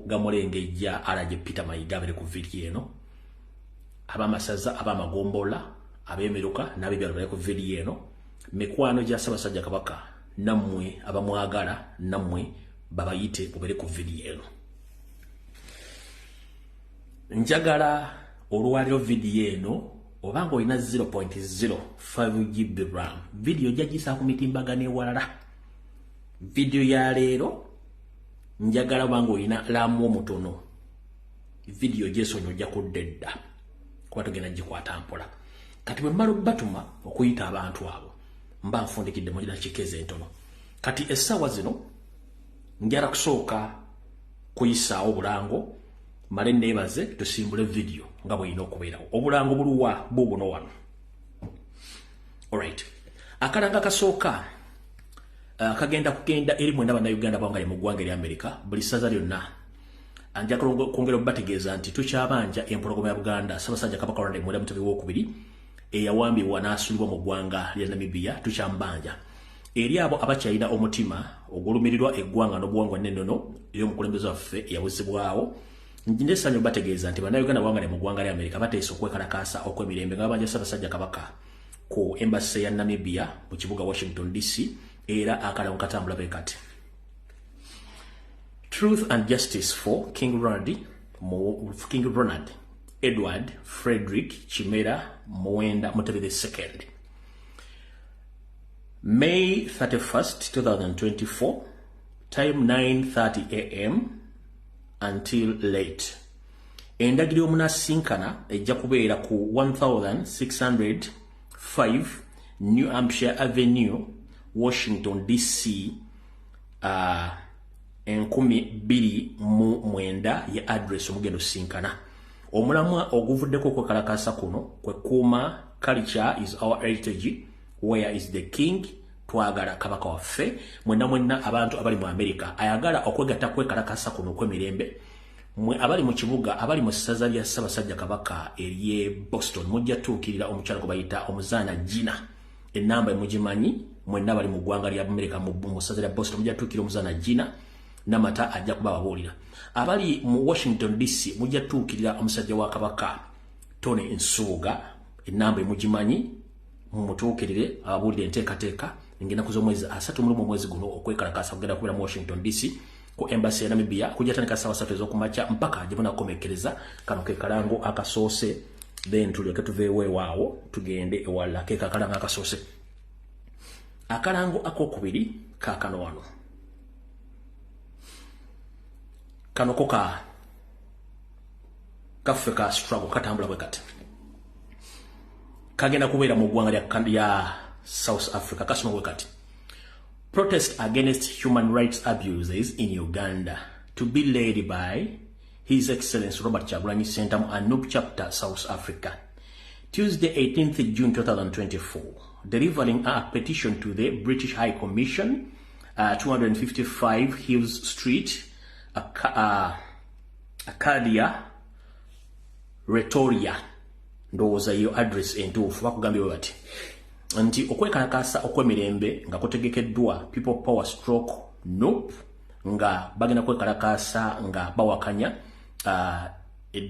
gamulengejja alaje Peter Mayiga abere ku video eno abamasaza abamagombola abemiruka nabibyalo bale ku video eno mikwano gya Ssaabasajja Kabaka nammwe abamwagala nammwe babayite mubere ku video eno. Njagala olwaliro video eno obanga olina 0.05 GB RAM video jagisa ku mitimbagane walala. Video ya leero njagala obanga olina lamu omutono video jesonyo ojja kuddedda kuba tugenda gikwata mpola. Kati bwe mmala batuma okuyita abantu abo mba nfundikidde mu kikeze entono. Kati essaawa zino njala kusooka kuyisaawo obulango male neebaze tusimbule video nga bw'erina okubeerawo. Obulango buluwa buubuno wano. Alright. Akalanga kasooka kagenda kugenda eri mwenda bannayuganda bangali mu ggwanga erya Amerika buli ssaza lyonna. Anja kwongera okubategeeza nti tukyabanja empologoma ya Buganda Ssaabasajja Kabaka Ronald Muwenda Mutebi II eyawambibwa n'asulibwa mu ggwanga lya Namibia tukyambanja. Eri abo abakyalina omutima ogulumirirwa eggwanga n'obuwangwa n'ennono ey'omukulembeze waffe eyawuzibwawo njessanyu bategeeza nti bannayuganda bangali mu ggwanga lya Amerika bateesa okwekalakaasa okw'emirembe nga babanja Ssaabasajja Kabaka ku embassy ya Namibia mu kibuga Washington DC era akalango katambula bwe kati. Truth and justice for King Ronald Edward Frederick Chimera Muwenda Mutebi II. May 31st, 2024, time 9:30 a.m. until late. Endagiri omunasinkana ejja kubeera ku 1605 New Hampshire Avenue, Washington DC, 229 ya address omugendo sinkana. Omulamwa oguvuddeko kwekalakaasa kuno kwe kuuma culture is our heritage, where is the king, twagala kabaka waffe. Mwenna abantu abali mu Amerika ayagala okwegatta kwekalakaasa kuno kw'emirembe. Mwe abali mu kibuga abali mu ssaza lya Ssaabasajja Kabaka ery'e Boston mujja tuukirira omukyalo gwe bayita omuzaana Gina. Ennamba emugimanyi mwenna abali mu ggwanga lya Amerika mu ssaza lya Boston mujja tuukirira omuzaana Gina namata ajja kuba babuulira. Abali mu Washington DC mujja tuukirira omusajja wa Kabaka Tony Nsubuga. Ennamba emugimanyi mumutuukirire ababuulire enteekateeka ng'ennaku z'omwezi 3 mu mwezi guno okwekalakaasa kugenda kubeera mu Washington DC ku embassy ya Namibia kujja tandika ssaawa 3 ez'okumakya mpaka gye munakomekkereza. Kano ke kalango akasoose then tulyoke tuveewo ewaawo tugende ewalala. Ke kalango akasoose. Akalango ak'okubiri kaakano wano. Kano ko kaffe ka struggle katambula bwe kati. Kagenda kubeera mu ggwanga lya South Africa kasoma bwe kati. Protest against human rights abuses in Uganda to be led by His Excellency Robert Kyagulanyi Ssentamu, Anup Chapter, South Africa. Tuesday 18th June 2024, delivering a petition to the British High Commission, 255 Hills Street, Arcadia, Retoria. Ndowooza iyo address entuufu bakugambye bati nti okwekalakaasa okw'emirembe nga kutegekeddwa People Power Stroke NUP nga bagenda kwekalakaasa nga bawakanya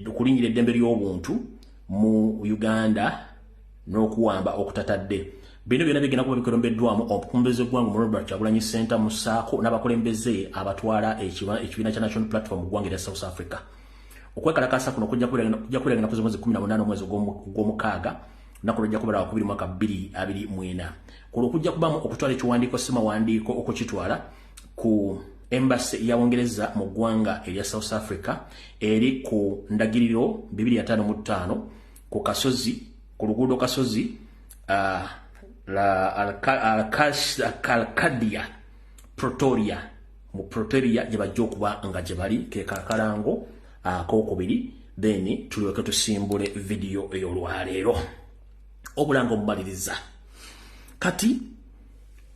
okulinnyira eddembe ly'obuntu mu Uganda n'okuwamba okutatadde. Bino byonna bigenda kuba bikulembedwamu omukulembeze gw'eggwanga Robert Kyagulanyi Ssentamu ssaako n'abakulembeze abatwala ekibiina kya National Platform mu ggwanga erya South Africa. Okwekalakaasa kuno kujja kubeera ennaku z'omwezi 18 omwezi gw'omukaaga naku lujja kubeera wa 2 mwaka 2024. Kuno kujja kubamu okutwala ekiwandiiko ssemawandiiko okukitwala ku embassy ya Bungereza mu ggwanga erya South Africa eri ku ndagiriro 255 ku kasozi ku luguudo kasozi Arcadia Pretoria mu Pretoria gye bajja okuba nga gye bali ke kakalango ak'okubiri then tulyoke tusimbule video ey'olwaleero. Obulango mumaliriza. Kati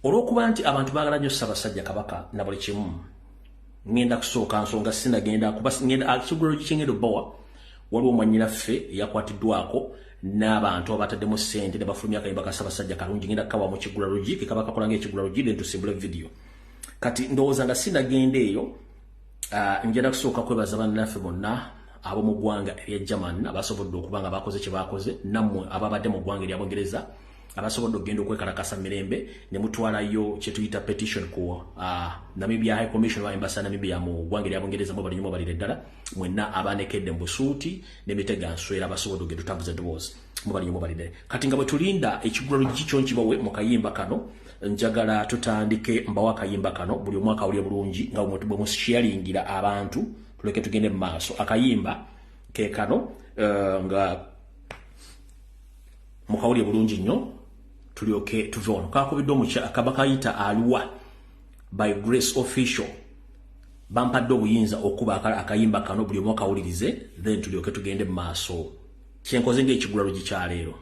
olw'okuba nti abantu baagala nnyo Ssaabasajja Kabaka na buli kimu ngenda kusooka nsonga sinagenda kuba ngenda akiguliro gikingendo bowa waliwo mwannyinaffe yakwatiddwako n'abantu abataddemu ssente ne bafulumya akayimba ka Ssaabasajja kalungi ngenda kawa mu kigulalugi ke kaba kakola ng'ekigulalugi then tusimbule video. Kati ndowooza nga sinagenda eyo Njagala kusooka kwebaza bannaffe bonna ab'omu ggwanga erya German abasobodde okuba nga bakoze kye bakoze, nammwe ababadde mu ggwanga erya Bungereza abasobodde okugenda okwekalakasa mirembe ne mutwalayo kye tuyita petition ku Namibia High Commission wa Embassy Namibia mu ggwanga erya Bungereza mu balinyumu balire ddala mwenna abanekedde mu busuuti n'emitega nswera abasobodde okugenda otambuza eddoboozi mu balinyumu balire. Kati nga bwe tulinda ekigulalo kikyo nkibawe mu kayimba kano, njagala tutandike mbawa akayimba kano buli omwaka awulire bulungi nga bwe musharingira abantu tuleke tugende mu maaso. Akayimba ke kano nga mukawulire bulungi nnyo tulyoke tuve wano. Kakubidde omukyala akabakayita Aluwa by Grace Official, bampadde obuyinza okuba akayimba kano buli omwaka awulirize, then tulyoke tugende mu maaso kyenkoze ng'ekigulalo gikyaleero.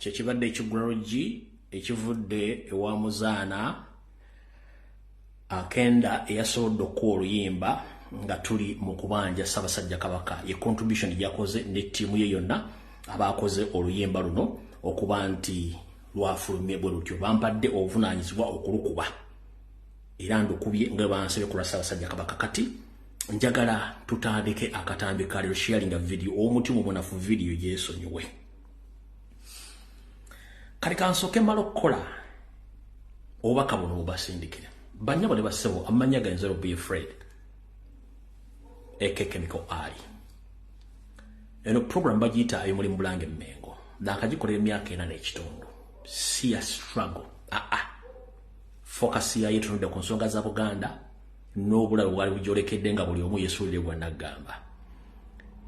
Kyekibadde ekigulalo ekivudde ewa muzaana akenda eyasobodde okuwa oluyimba nga tuli mu kubanja Ssaabasajja Kabaka ye contribution yakoze ne tiimu ye yonna abakoze oluyimba luno okuba nti lwafulumye bwe lutyo bampadde obuvunaanyizibwa okulukuba era ndukubye nga bansabye ku Ssaabasajja Kabaka kati njagala tutandike akatambi ka leero sharing video omutima omunafu video yeesonyiwe kali kansoke malo kola obaka buno obasindikira banyabo ne basebo amanya ganze ro be afraid Chemical Ali eno program bagita ayo muri Mbulange Mmengo ndakagikolera emyaka 4 n'ekitundu si a struggle focus ya yetu ndio konsonga za Buganda n'obula bwali bujolekedde nga buli omu yesulire gwa nagamba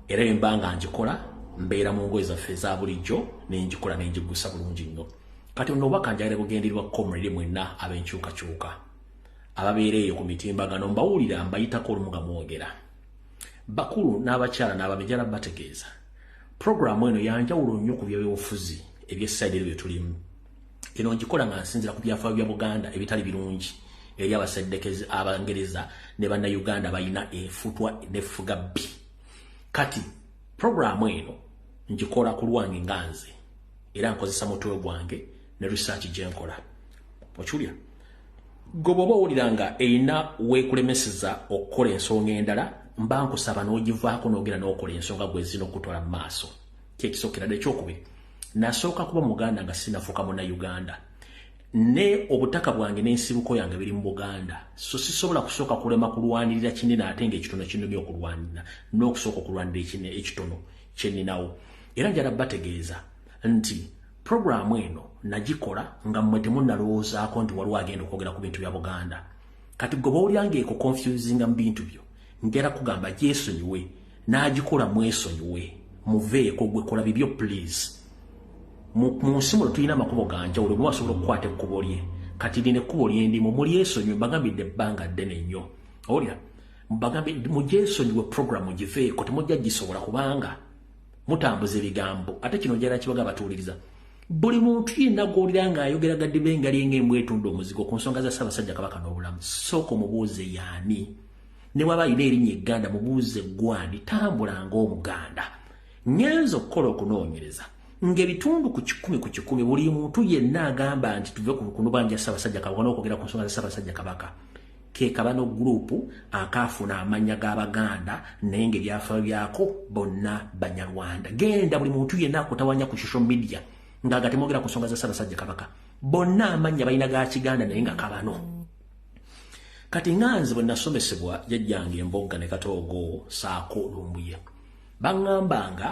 era embanga njikola mbeera mu ngoye zaffe za bulijjo nenjikola nenjigusa bulungi nnyo kati ono bakanjagala bugendirwa comrade mwenna abenkyukakyuka ababeereeyo ku mitimbagano mbawulira mbayitako olumu nga mwogera bakulu n'abakyala n'abamejala bategeeza programu eno yanjawulo nnyo ku by'obufuzi eby'essaidi ebyo tulimu eno njikola nga nsinzira ku byafaayo bya Buganda ebitali birungi eri abaseddekezi Abangereza ne Bannayuganda balina efutwa n'efuga bbi kati programu eno njikola ku lwange nganze era nkozesa mutwe gwange ne research gye nkola okyulya goboba owuliranga erina weekulemeseza okukola ensonga endala mba nkusaba n'ogivaako n'ogera n'okola ensonga gwe zino okutwala mu maaso kyekisookera ekyokubiri nasooka kuba Muganda nga sinafuuka Munnayuganda ne obutaka bwange n'ensibuko yange biri mu Buganda so sisobola kusooka kulema kulwanirira kinene ate ng'ekitono kinnemye okulwanira n'okusooka okulwanirira ekitono kyeninawo era njala bategeeza nti programu eno nagikola nga mmwe temunnalowoozaako nti waliwo agenda okwogera ku bintu bya Buganda kati goba olyange eko confusinga mu bintu byo ngera kugamba gyesonyiwe n'agikola mwesonyiwe muveeko gwe kola bibyo please mu nsi muno tulina amakubo ganjawulo bwe wasobola okukwata ekkubo lye kati lino ekkubo lyendimu mulyesonyiwe mbagambidde ebbanga ddene nnyo owulira mbagambye mugyesonyiwe programu giveeko temujja gisobola kubanga mutambuza ebigambo ate kino njala kibaga batuuliriza buli muntu yenna gw'olira ng'ayogeragadde bengali ng'embwa etunda omuzigo ku nsonga za Ssaabasajja Kabaka n'obulamu sooka mubuuze yaani ne waba alina erinnya Egganda mubuuze gwani tambula ng'Omuganda ngenza okukola okunoonyereza ng'ebitundu ku 10 buli muntu yenna agamba nti tuve ku kunubanja Ssaabasajja Kabaka n'okwogera ku nsonga za Ssaabasajja Kabaka ke kabano gurupu akafuna amanya g'Abaganda naye ng'ebyafaayo byako bonna Banyarwanda genda buli muntu yenna akutawanya ku social media nga temwogera ku nsonga za Ssaabasajja Kabaka bonna amanya balina ga Kiganda naye nga kabano kati nganze bwe nasomesebwa jjajjange Embogga ne Katoogo saako Lumbuye baŋŋambanga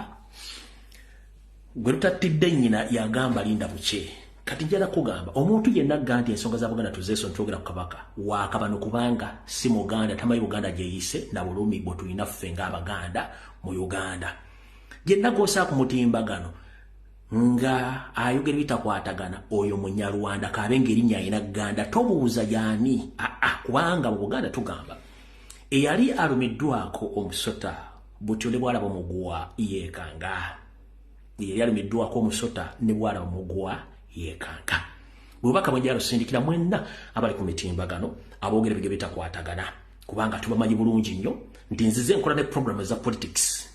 gwe tutattidde nnyina yagamba linda buke kati njala kugamba omuntu yenna agamba nti ensonga za Buganda tuzeeso ntwogera ku Kabaka waakabano kubanga si Muganda tamanyi Buganda gyeyise na bulumi bwe tulina ffe ng'Abaganda mu Uganda yenna gw'osaa ku mutimbagano nga ayogera bitakwatagana oyo Munyarwanda kabe ng'erinnya alina Ganda tobuuza y'ani kubanga mu Buganda tugamba eyali alumiddwako omusota butyo ne bwalaba omuguwa yeekanga yali alumiddwako omusota ne bwalaba omuguwa yeekanga bwebaka bwenjala lusindikira mwenna abali ku mitimbagano aboogera bige bitakwatagana kubanga tubamanyi bulungi nnyo nti nzize nkola ne programu za politics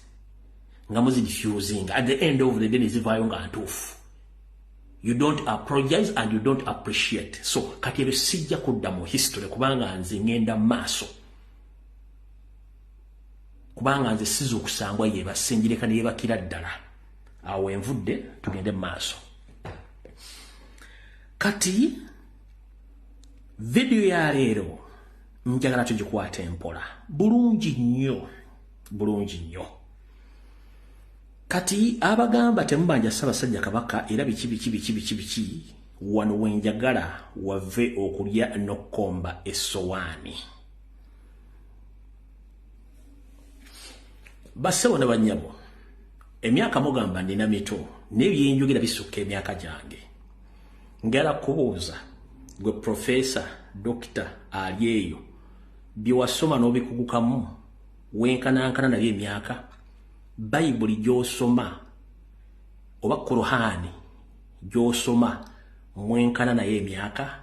nga muzidifusing at the end of the day nezivaayo nga ntuufu you don't apologize and you don't appreciate so kati ebyo sijja kudda mu history kubanga nze ngenda maaso kubanga nze siza okusangwa yebasenjireka ne yebakira ddala awo envudde tugende maaso kati video ya leero njagala tugikwate empola bulungi nnyo kati abagamba temubanja Ssaabasajja Kabaka era biki wano wenjagala wave okulya n'okkomba essowaani bassebo ne bannyabo emyaka mugamba nina mito n'ebyenjogera bisukka emyaka gyange ngala kubuuza gwe profesa dokita ali eyo bye wasoma n'obikugukamu wenkanankana nabyo emyaka Bayibuli gy'osoma oba Kuruhani gy'osoma mwenkana naye emyaka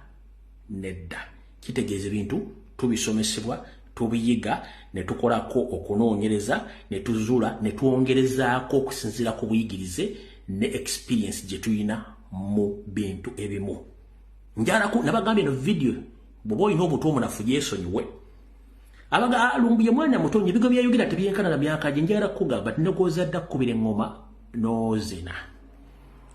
nedda kitegeeza bintu tubisomesebwa tubiyiga ne tukolako okunoonyereza ne tuzula ne tuongerezaako okusinziira ku buyigirize ne experience gye tulina mu bintu ebimu. Njalako nabagambye no video bw'oba olina obuto omunafu yeesonyiwe. Lumbuye mwana muto ebigo byayogera tebyenkana na myaka gye njagala kugamba tinogozadda kkubira eŋŋoma n'ozina.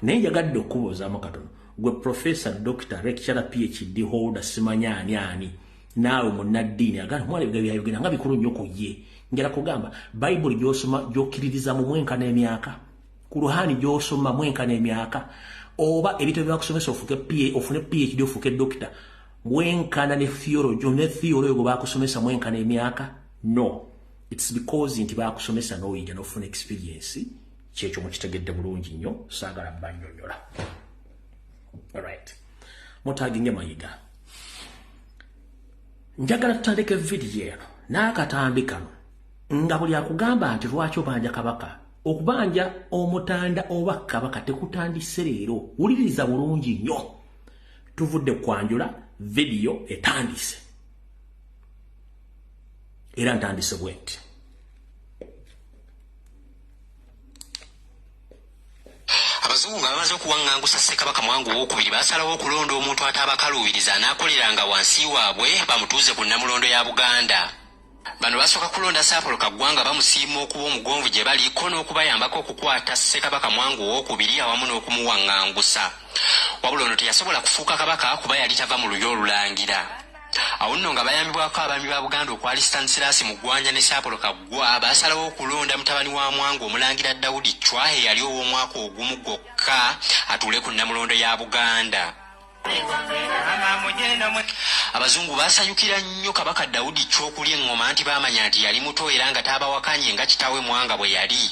Naye njagadde okubuuzaamu katono. Gwe Professor Dr. Lecturer PhD holder simanya ani naawe munnaddiini agala mwala ebigo byayogera nga bikulu nnyo ku ye. Njala kugamba Bible gy'osoma gy'okkiririza mu mwenkana emyaka. Kuruhani gy'osoma mwenkana emyaka. Oba ebitabo byakusomesa ofune PhD ofuuke doctor. Mwenkana ne theology ne theology go bakusomesa mwenkana emyaka. No. It's because nti bakusomesa n'oyiga n'ofuna experience. Kyekyo mukitegedde bulungi nnyo saagala bannyonnyola. Alright. Mutaginge mayiga. Njagala tutandike video eno n'akatambi kano nga buli akugamba nti lwaki obanja kabaka. Okubanja omutanda oba kabaka tekutandise leero. Wuliriza bulungi nnyo. Tuvudde kwanjula video etandise. Era ntandise bwenti. Abazungu nga bamaze okuwaŋŋangusa Ssekabaka Mwangu II basalawo okulonda omuntu ataabakaluubiriza anaakoleranga wansi waabwe bamutuuze ku Nnamulondo ya Buganda. Bano basooka kulonda Saapolo Kaggwa nga bamusiima okuba omugonvu gye baliko n'okubayambako okukwata Ssekabaka Mwangu II awamu n'okumuwaŋŋangusa. Wabula ono teyasobola kufuuka kabaka kuba yali tava mu luyo olulangira. Awo nno nga bayambibwako abaami ba Buganda okwali Stanislas Mugwanya ne Saapolo Kaggwa basalawo okulonda mutabani wa Mwangu Omulangira Daudi Chwa eyali ow'omwaka ogumu gwokka atuule ku Nnamulondo ya Buganda. Abazungu basanyukira nnyo kabaka Daudi Chwa okulya eŋŋoma nti baamanya nti yali muto era nga taabawakanye nga kitaawe Mwanga bwe yali.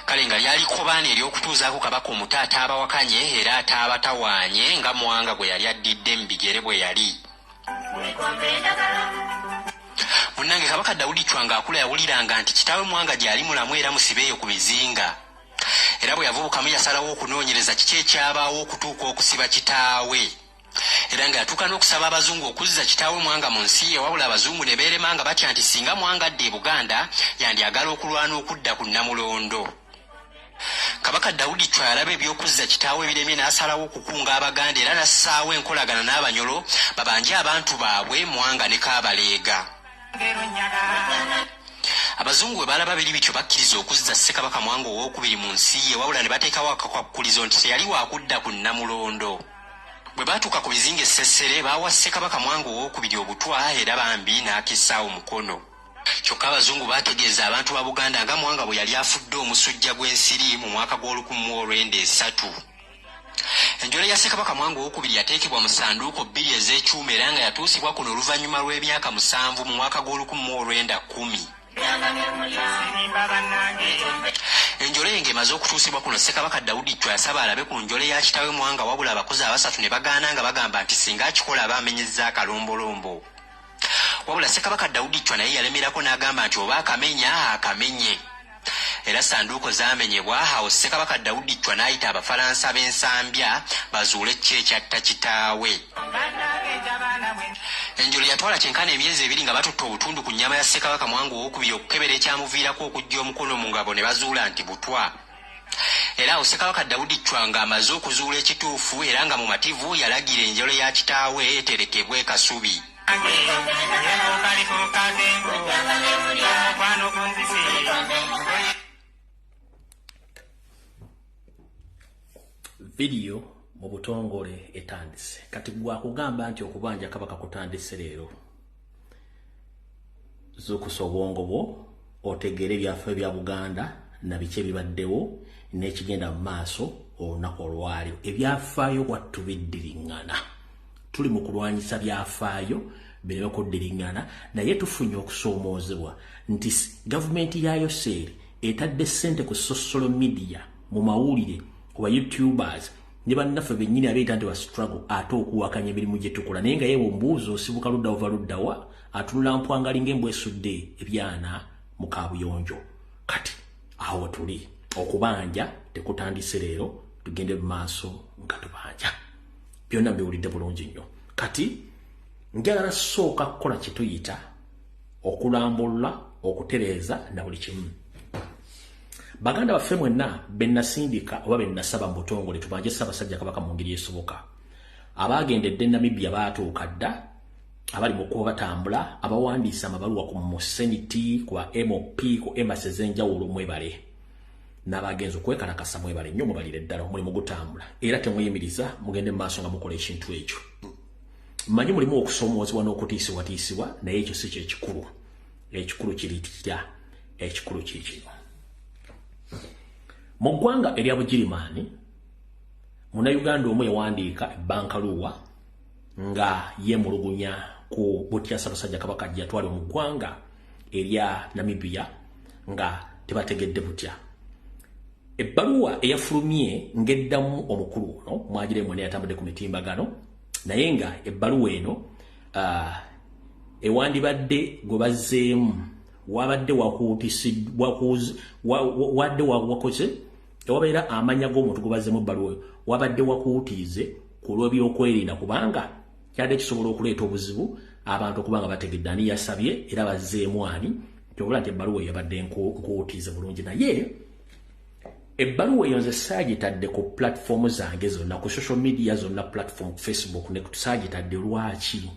Kale nga lyaliko baana ery'okutuuzaako kabaka omuto ataabawakanye era ataabatawaanye nga Mwanga bwe yali addidde mu bigere bwe yali. Munnange kabaka Daudi Chwa ng'akula yawuliranga nti kitaawe Mwanga gy'ali mulamu era musibeeyo ku bizinga. Era bwe yavubukamu yasalawo okunoonyereza kiki ekyabaawo okutuuka okusiba kitaawe. Era nga yatuuka n'okusaba abazungu okuzza kitaawe Mwanga mu nsi ye, wabula abazungu ne beerema nga batya nti singa Mwanga adda e Buganda yandyagala okulwana okudda ku Nnamulondo. Kabaka Daudi Chwa yalaba eby'okuzza kitaawe biremye n'asalawo okukunga Abaganda era n'assaawo enkolagana n'Abanyolo babanje abantu baabwe Mwanga ne Kaabaleega. Abazungu bwe balaba biri bityo bakkiriza okuzza Ssekabaka Mwangu II mu nsi ye, wabula ne bateekawo akakwakulizo nti teyali wakudda ku Nnamulondo. Bwe baatuuka ku bizinga essessere baawa Ssekabaka Mwangu II obutwa era bambi n'akissaawo mukono. Kyokka abazungu baategeeza abantu ba Buganda nga Mwanga bwe yali afudde omusujja gw'ensiri mu mwaka gw'Olukumi-mu-Olwenda-3. Enjole ya Ssekabaka Mwangu II yateekebwa mu ssanduuko 2 ez'ekyuma era nga yatuusibwa kuno oluvannyuma lw'emyaka 7 mu mwaka gw'Olukumi-mu-Olwenda-10. Enjole ng'emaze okutuusibwa kuno Ssekabaka Daudi Chwa yasaba alabe ku njole ya kitaawe Mwanga, wabula abakozi abasatu ne bagaana nga bagamba nti singa akikola aba amenyezza akalombolombo. Wabula Ssekabaka Daudi Chwa naye yalemerako n'agamba nti oba akamenya akamenye. Era ssanduuko zaamenyebwa, awo Ssekabaka Daudi Chwa n'ayita Abafalansa b'ensambya bazuule ki ekyatta kitaawe. Enjole yatwala kyenkana emyezi 2 nga batutte obutundu ku nnyama ya Ssekabaka Mwangu II okukebera ekyamuviirako okujja omukono mu ngabo ne bazuula nti butwa. Era awo Ssekabaka Daudi Chwa ng'amaze okuzuula ekituufu era nga mumativu yalagira enjole ya kitaawe eterekebwe kasubi. Video mu butongole etandise. Kati gwa kugamba nti okubanja kabaka kutandise leero. Zukusa obwongo bwo otegere byaffe bya Buganda na biki ebibaddewo n'ekigenda mu maaso olunaku olwaliro. Ebyafaayo wattu biddiringana. Tuli mu kulwanyisa byafaayo bireme kuddiringana, naye tufunye okusoomoozebwa nti gavumenti ya Yoseri etadde ssente ku social media mu mawulire ku ba YouTubers ne bannaffe bennyini abeeta nti ba struggle ate okuwakanya emirimu gye tukola. Naye nga yewe mbuuzo osibuka ludda ova luddawa atunula mpwangali ng'embwesudde ebyana mu kaabuyonjo. Kati awo tuli okubanja tekutandise leero, tugende mu maaso nga tubanja. Byonna mbiwulidde bulungi nnyo. Kati njagala sooka kukola kye tuyita okulambula okutereza na buli kimu. Baganda baffe mwenna bennasindika oba bennasaba mu butongole tubanje Ssaabasajja Kabaka mu ngeri esoboka. Abagendedde Namibia baatuuka dda, abali mu kuba batambula, abawandiisa amabaluwa ku Senate, ku MOP, ku embassy ez'enjawulo mwebale. N'abagenzi okwekalakasa mwebale nnyo mubalire ddala omulimu gutambula. Era temweyimiriza mugende mu maaso nga mukola ekintu ekyo. Mmanyi mulimu okusoomoozebwa n'okutiisibwatiisibwa naye ekyo si kyekikulu. Ekikulu kiri kitya? Ekikulu kiri kino. Mu ggwanga erya Bugirimaani, Munnayuganda omu yawandiika ebbankaluwa nga yeemulugunya ku butya Ssaabasajja Kabaka gy'atwala mu ggwanga erya Namibia nga tebategedde butya. Ebbaluwa eyafulumye ng'eddamu omukulu ono mwagire mwene yatambudde ku mitimbagano, naye nga ebbaluwa eno ewandibadde gwe bazzeemu wabadde wakoze ewabeera amanya g'omuntu gwe bazzeemu ebbaluwa wabadde wakuutiize ku lw'ebyokwerinda kubanga kyadde kisobola okuleeta obuzibu abantu okubanga bategedde ani yasabye era bazzeemu ani kyobula nti ebbaluwa yabadde nkuutiize bulungi. Naye ebbaluwa eyo nze saagitadde ku platform zange zonna ku social media zonna, platform Facebook ne saagitadde lwaki?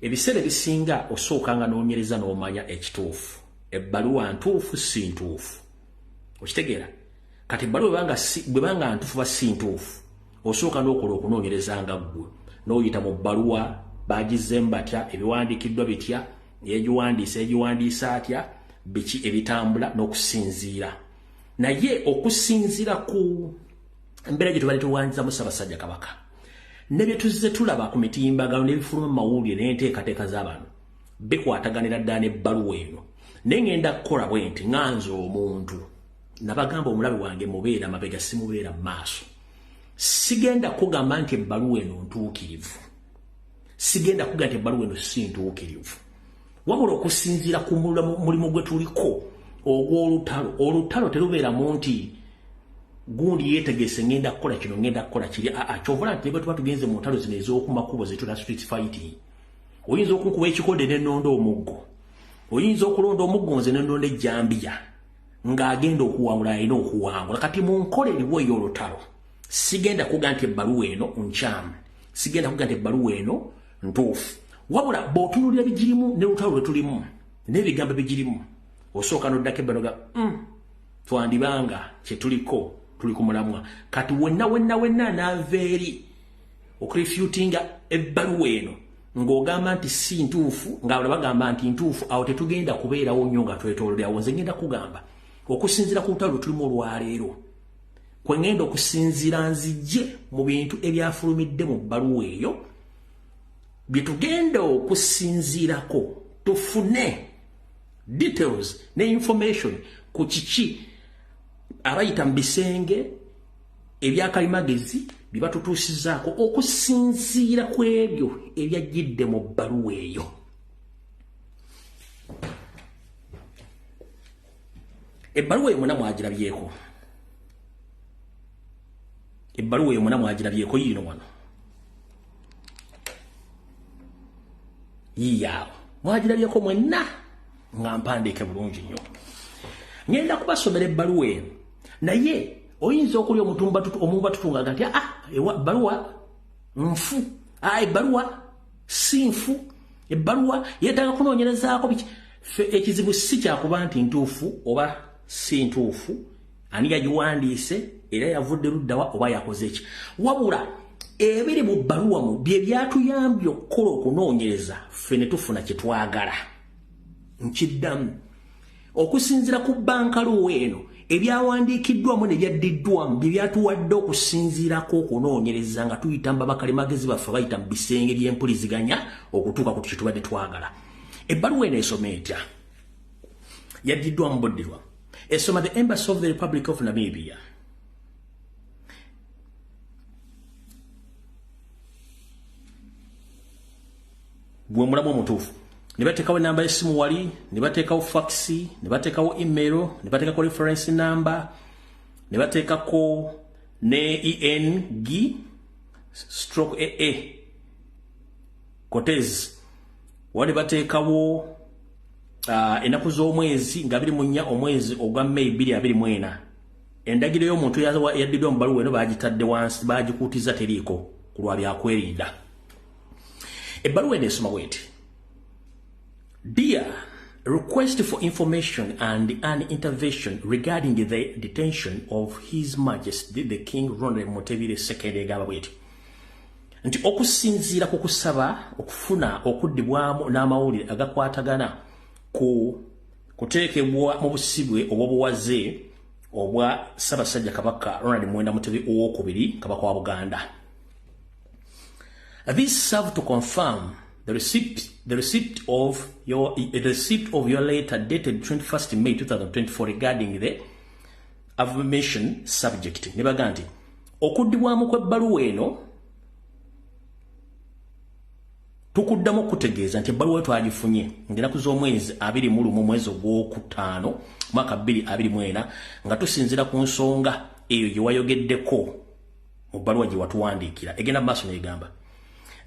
Ebiseera ebisinga osookanga noonyereza n'omanya ekituufu. Ebbaluwa ntuufu si ntuufu. Okitegeera? Kati ebbaluwa bwebanga ntuufu ba si ntuufu, osooka n'okola okunoonyereza nga ggwe. N'oyita mu bbaluwa baagizzeemu batya, ebiwandiikiddwa bitya, egiwandiisa atya, biki ebitambula n'okusinziira. Naye okusinziira ku embeera gye tubadde tuwandizamu Ssaabasajja Kabaka ne bye tuzze tulaba ku mitimbagano n'ebifuluma mu mawulire n'enteekateeka z'abantu bikwataganira ddala n'ebbaluwa eno. Naye ngenda kukola bwe nti nganze omuntu nabagamba omulabe wange mubeera mabega simubeera mu maaso. Sigenda kugamba nti ebbaluwa eno ntuukirivu, sigenda kugamba nti ebbaluwa eno si ntuukirivu, wabula okusinziira ku mulimu gwe tuliko ogw'olutalo. Olutalo terubeeramu nti gundi yeetegese ngenda kukola kino ngenda kukola kiri. Kyovula nti bwe tuba tugenze mu ntalo zino ez'okumakubo zetula street fighting, oyinza okunkuba ekikonde n'ennonda omuggo, oyinza okulonda omuggo nze n'ennonda ejjambiya ng'agenda okuwangula alina okuwangula. Kati mu nkola eriwo ey'olutalo sigenda kugamba nti ebbaluwa eno nkyamu, sigenda kugamba nti ebbaluwa eno ntuufu, wabula bw'otunuulira bigirimu n'olutalo lwe tulimu n'ebigambo bigirimu osooka n'oddako ebbaloga twandibanga kye tuliko tuli ku mulamwa. Kati wenna n'ava eri okurefutinga ebbaluwa eno ng'ogamba nti si ntuufu nga bagamba nti ntuufu, awo tetugenda kubeerawo nnyo nga twetoololerawo. Nze ngenda kugamba okusinziira ku lutalo tulimu olwaleero, kwe ngenda okusinziira nzijje mu bintu ebyafulumidde mu bbaluwa eyo bye tugenda okusinziirako tufune details ne information ku kiki abayita mu bisenge ebyakalimagezi bye batutuusizaako okusinziira ku ebyo ebyajjidde mu bbaluwa eyo. Ebbaluwa eyo mwena mwagirabyeko, ebbaluwa eyo mwena mwagirabyeko yiino wano yiiyaawo mwagirabyeko mwenna nga mpandiike bulungi nnyo. Ngenda kubasomera ebbaluwa eno, naye oyinza okulya omuntu batutungaga nti ebbaluwa nfu, ebbaluwa si nfu, ebbaluwa yeetaaga kunoonyerezaako biki. Ekizibu si kyakuba nti ntuufu oba si ntuufu, ani yagiwandiise era yavudde luddawa oba yakoze eki, wabula ebiri mu bbaluwa mu bye byatuyambye okukola okunoonyereza ffe ne tufuna kye twagala. Nkiddamu okusinziira ku bbankaluwa eno ebyawandiikiddwamu ne byaddiddwamu bye byatuwadde okusinziirako okunoonyereza nga tuyita mu babakalimagezi baffe bayita mu bisenge by'empuliziganya okutuuka ku kye tubadde twagala. Ebbaluwa eno esoma etya? Yaddiddwamu buddirwa. Esoma the Embassy of the Republic of Namibia. Gwe mulamu omutuufu. Ne bateekawo enamba y'essimu wali, ne bateekawo faxi, ne bateekawo email, ne bateekako reference number, ne bateekako ne ENG/AA Cortez. Wali bateekawo enaku z'omwezi nga 24 omwezi ogwa May 2024 endagiro y'omuntu yaddidwa mu bbaluwa eno bagitadde wansi bagikuutiza teriiko ku lwa byakwerinda. Ebbaluwa eno esoma bw'eti: Dear, request for information and an intervention regarding the detention of His Majesty the King Ronald Mutebi II egamba bw'eti nti okusinziira ku kusaba okufuna okuddibwamu n'amawulire agakwatagana ku kuteekebwa mu busibwe obw'obuwaze obwa Ssaabasajja Kabaka Ronald Muwenda Mutebi II Kabaka wa Buganda. This serve to confirm the receipt of your letter dated 21st May 2024 regarding the aforementioned subject. Nebaga nti okuddibwamu kw'ebbaluwa eno tukuddamu okutegeeza nti ebbaluwa twagifunye ng'enaku z'omwezi 21 mwezi ogw'okutaano mwaka 2024 nga tusinziira ku nsonga eyo gye wayogeddeko mu bbaluwa gye watuwandiikira. Egenda maaso n'egamba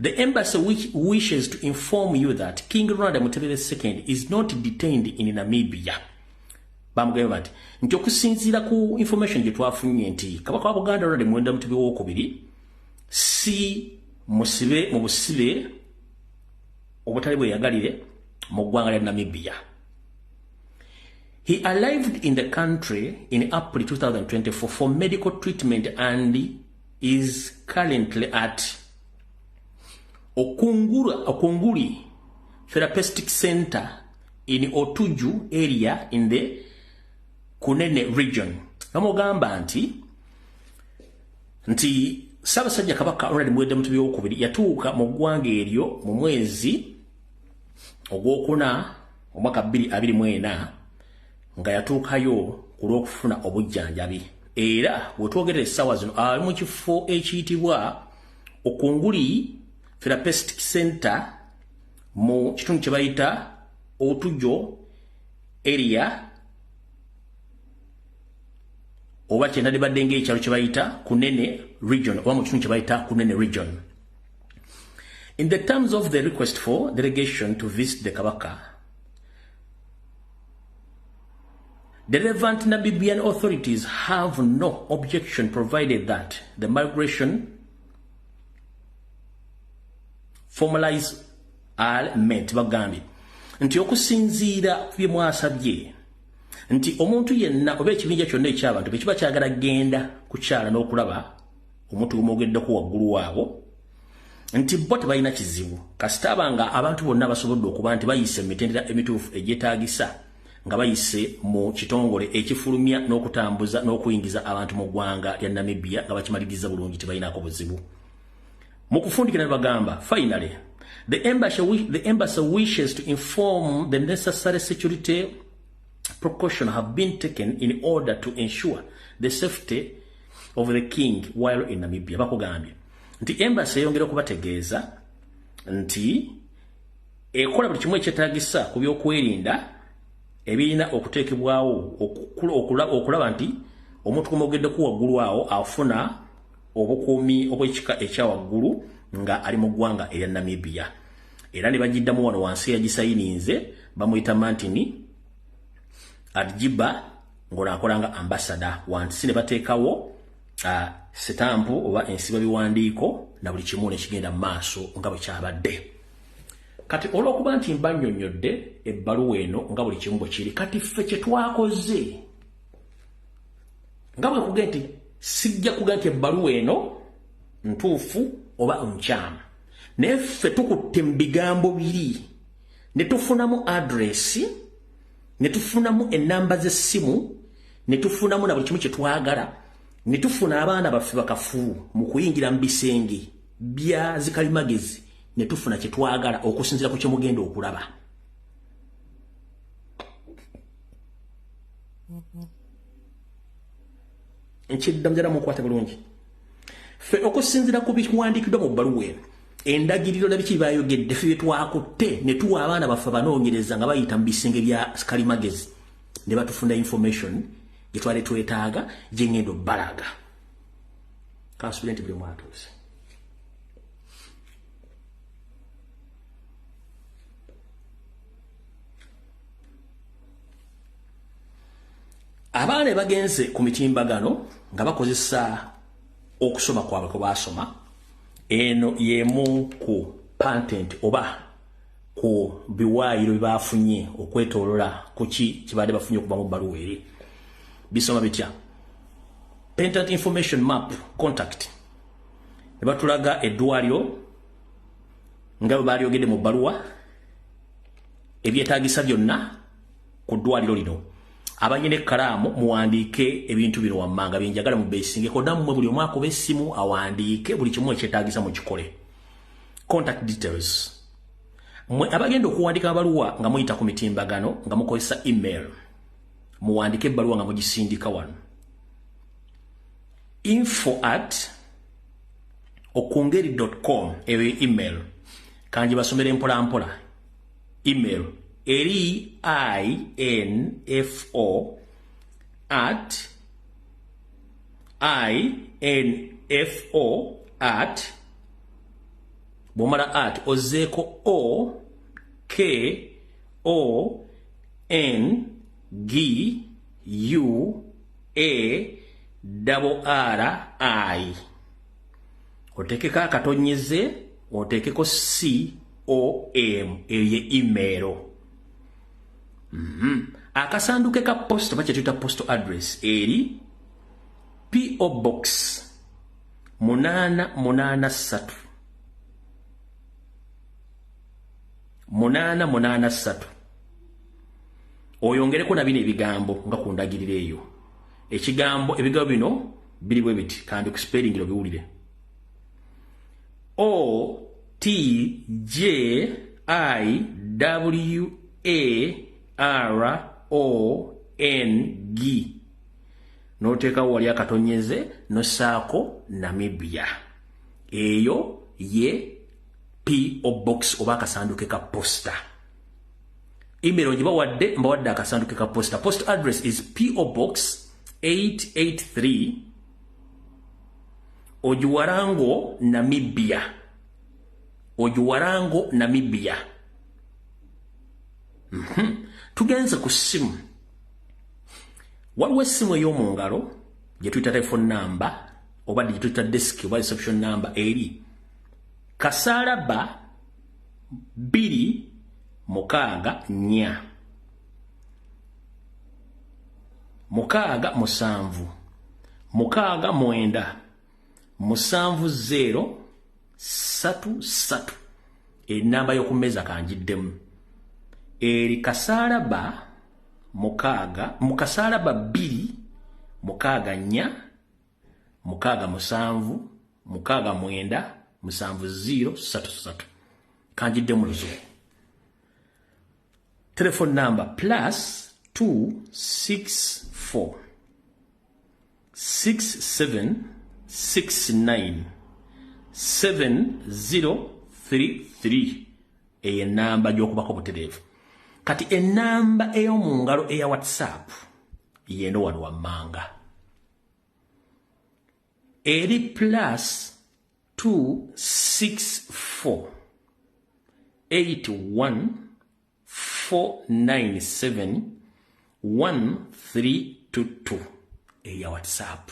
the embassy wishes to inform you that King Ronald Mutebi II is not detained in Namibia. Bamugamba nti okusinziira ku information gye twafunye nti Kabaka wa Buganda Ronald Muwenda Mutebi II si musibe mu busibe obutali bweyagalire mu ggwanga lya Namibia. He arrived in the country in April 2024 for medical treatment and is currently at Okunguri Therapeutic Center in Otuju area in the Kunene region. Namugamba nti Ssaabasajja Kabaka Ronald Muwenda Mutebi II yatuuka mu ggwanga eryo mu mwezi ogwokuna omwaka 2024 nga yatuukayo ku lw'okufuna obujjanjabi. Era bw'etwogerera essaawa zino ali mu kifo ekiyitibwa Okunguri Therapeutic Center mu kitundu kye bayita Otujo area oba kyendadibadde ng'ekyalo kye bayita Kunene region oba mu kitundu kye bayita Kunene region. In the terms of the request for delegation to visit the Kabaka, the relevant Namibian authorities have no objection provided that the migration formalize element bagambye nti okusinziira ku bye mwasabye nti omuntu yenna oba ekibinja kyonna eky'abantu bwe kiba kyagala genda kukyala n'okulaba omuntu gumwogeddeko waggulu waabo nti bo tebalina kizibu kasita abanga abantu bonna basobodde okuba nti bayise mu mitendera emituufu egyetaagisa nga bayise mu kitongole ekifulumya n'okutambuza n'okuyingiza abantu mu ggwanga lya Namibia nga bakimaliriza bulungi tebalinaako buzibu. Mu kufundikira bagamba finally the embassy wishes to inform the necessary security precautions have been taken in order to ensure the safety of the king while in Namibia. Bakugambye nti embassy yongera okubategeeza nti ekola buli kimu ekyetaagisa ku by'okwerinda ebirina okuteekebwawo okulaba nti omuntu kumwogeddeko waggulu awo afuna obukuumi obw'ekika ekyawaggulu nga ali mu ggwanga erya Namibia. Era ne bagiddamu wano wansi yagisayininze bamuyita Martin Adjiba ng'onaakolanga ambassador wansi ne bateekawo sitampu oba ensiba biwandiiko na buli kimu ne kigenda mu maaso nga bwe kyabadde. Kati olw'okuba nti mbannyonnyodde ebbaluwa eno nga buli kimu bwe kiri kati ffe kye twakoze nga bwe kuge nti sijja kuga nti ebbaluwa eno ntuufu oba nkyamu naye ffe tukutte mu bigambo biri ne tufunamu adresi ne tufunamu ennamba z'essimu ne tufunamu na buli kimu kye twagala ne tufuna abaana baffe bakafulu mu kuyingira mu bisenge bya zikalimagezi ne tufuna kye twagala okusinziira ku kye mugenda okulaba. Nkiddamjala mukwate bulungi ffe okusinziira ku biwandiikiddwa mu bbaluwa eno endagiriro na biki bayogedde ffe twakutte ne tuwa abaana baffe banoonyereza nga bayita mu bisenge bya kalimagezi ne batufunda information gye twali twetaaga gye ngenda obbalaga. Kansubire nti buli mwatuuse. abaana bagenze ku mitimbagano nga bakozesa okusoma kwabwe ko basoma eno yemu ku patent oba ku biwaayiro bafunye okwetolola kuki kibadde bafunye okuba mu baluwa eri bisoma bitya patent information map contact ne batulaga eddwaliro nga bali ogede mu baluwa ebyetaagisa byonna ku ddwaliro lino abanyene kalamu muwandiike ebintu bino wammanga byenjagala mu besinge kodamu mwe buli omwaka obessimu awandiike buli kimu ekyetaagisa mu kikole contact details mwe abagenda okuwandika abaluwa nga muyita ku mitimbagano nga mukozesa email muwandike ebbaluwa nga mugisindika wano info@okungeri.com eyo email kanji basomere mpola email eri info@ bomala at ozeko o k o n g u a r i otekeka akatonyeze otekeko c o m eye email akasanduke ka post bache tuta post address eri PO Box 883 oyongereko na bino ebigambo nga kundagirira eyo ekigambo ebigambo bino biri bwe biti kandi ku spelling lo biwulire O T J I W A R O N G noteka wali akatonyeze nosako Namibia eyo ye PO Box oba akasanduke ka posta email onjiba wadde mbawadde akasanduke ka posta post address is PO Box 883 Ojuwarango Namibia tugenze ku simu waliwo essimu ey'omu ngalo gye tuyita telephone number oba gye tuyita desk oba reception number eri kasaraba 264 7 9 7033 enamba y'okumeza kanjiddemu eri kasaraba mukasaraba 2 6 4 7 7033 kanjiddemu luzo telephone number +264 67 69 7033 eye namba gyokubako butereevu kati enamba ey'omu ngalo eya WhatsApp yeno wano wammanga eri +264 81 497 1322 eya WhatsApp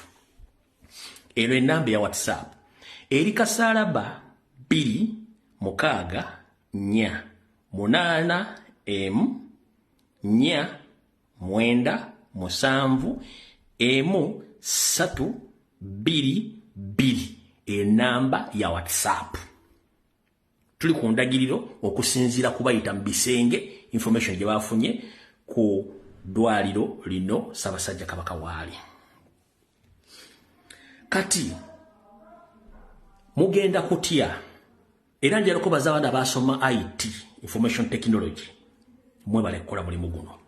eno enamba ya WhatsApp eri kasaraba 2 6 4 8 4 9 7 3 2 2 enamba ya WhatsApp tuli ku ndagiriro okusinzira kubayita mbisenge information gye bafunye ku dwaliro lino Ssaabasajja Kabaka waali kati mugenda kutya era njalo ko bazawanda basoma IT information technology mwe balekola mulimu guno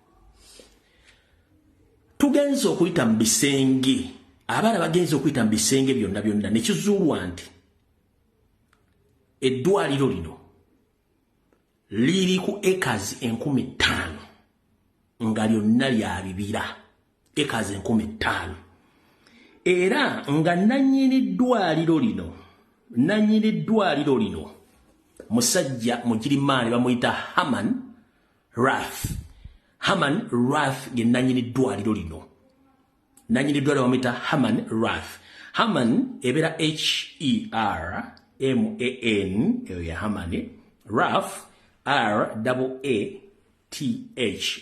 tugenze okuyita mbisenge abana bagenze okuyita mbisenge byonna nekizuulwa nti eddwaliro lino liri ku acres 15,000 nga lyonna lya bibira acres 15,000 era nga nannyini ddwaliro lino musajja mugirimaani bamuyita Haman Rath ye nannyini ddwaliro lino nanyini ddwaliro bamuyita Herman Rath. Herman ebera H-E-R-M-A-N eyo ya Herman. Rath R-A-A-T-H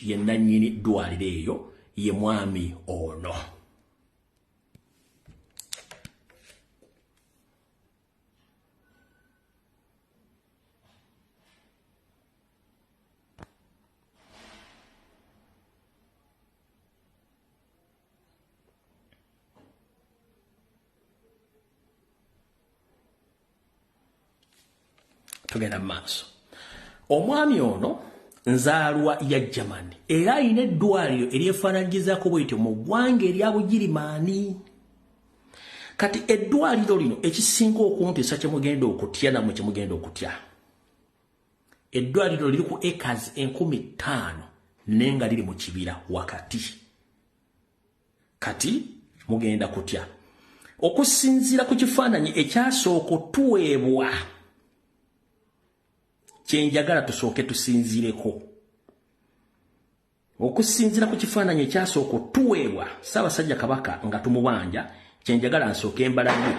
ye nanyini ddwaliro eyo ye mwami ono. Tugenda maaso. Omwami ono nzaalwa ya Germany era ayina eddwaliro eryefaanaanyirizaako bw'etyo mu ggwanga erya Bugirimaani. Kati eddwaliro lino ekisinga okuntisa kye mugenda okutya namwe kye mugenda okutya. Eddwaliro liri ku acres 15,000 naye nga liri mu kibira wakati. Kati mugenda kutya. Okusinziira ku kifaananyi ekyasooka tuweebwa. Kyenjagala tusooke tusinzireko. Okusinzira ku kifaananyi ekyasooka tuweebwa Ssaabasajja Kabaka nga tumubanja, kyenjagala nsooke mbalabye,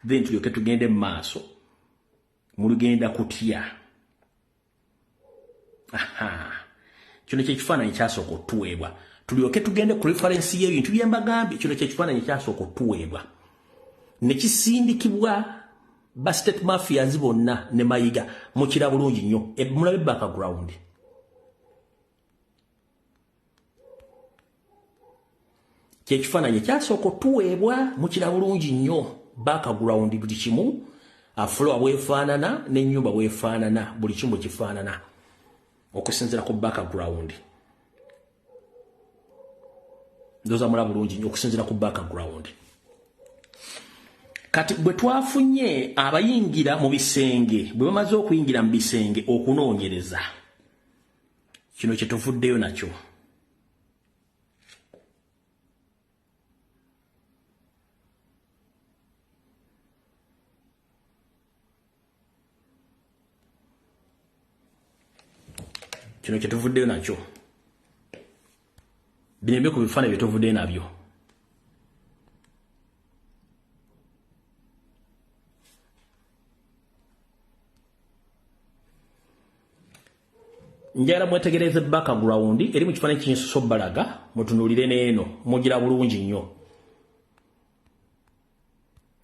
then tulyoke tugende mu maaso mu lugenda kutya. Kino kye kifaananyi kyasooka tuweebwa. Tulyoke tugende ku reference y'ebintu bye mbagambye, kino kye kifaananyi kyasooka tuweebwa. Ne kisindikibwa ba state mafias bonna ne Mayiga mukira bulungi nnyo. Mulabe background. Kye kifaananyi kyasooka tuweebwa mukira bulungi nnyo. Background buli kimu, floor bwefaanana n'ennyumba bwefaanana, buli kimu kifaanana okusinziira ku background. Ndoza mulaba bulungi nnyo okusinziira ku background. Kati bwe twafunye abayingira mu bisenge, bwe bamaze okuyingira mu bisenge okunoonyereza, kino kye tuvuddeyo nakyo. Kino kye tuvuddeyo nakyo. Bino ku bifaananyi bye tuvuddeyo nabyo. Njagala mwetegereze background eri mu kifaananyi kinsuso balaga, mutunuulire n'eno mugira bulungi nnyo.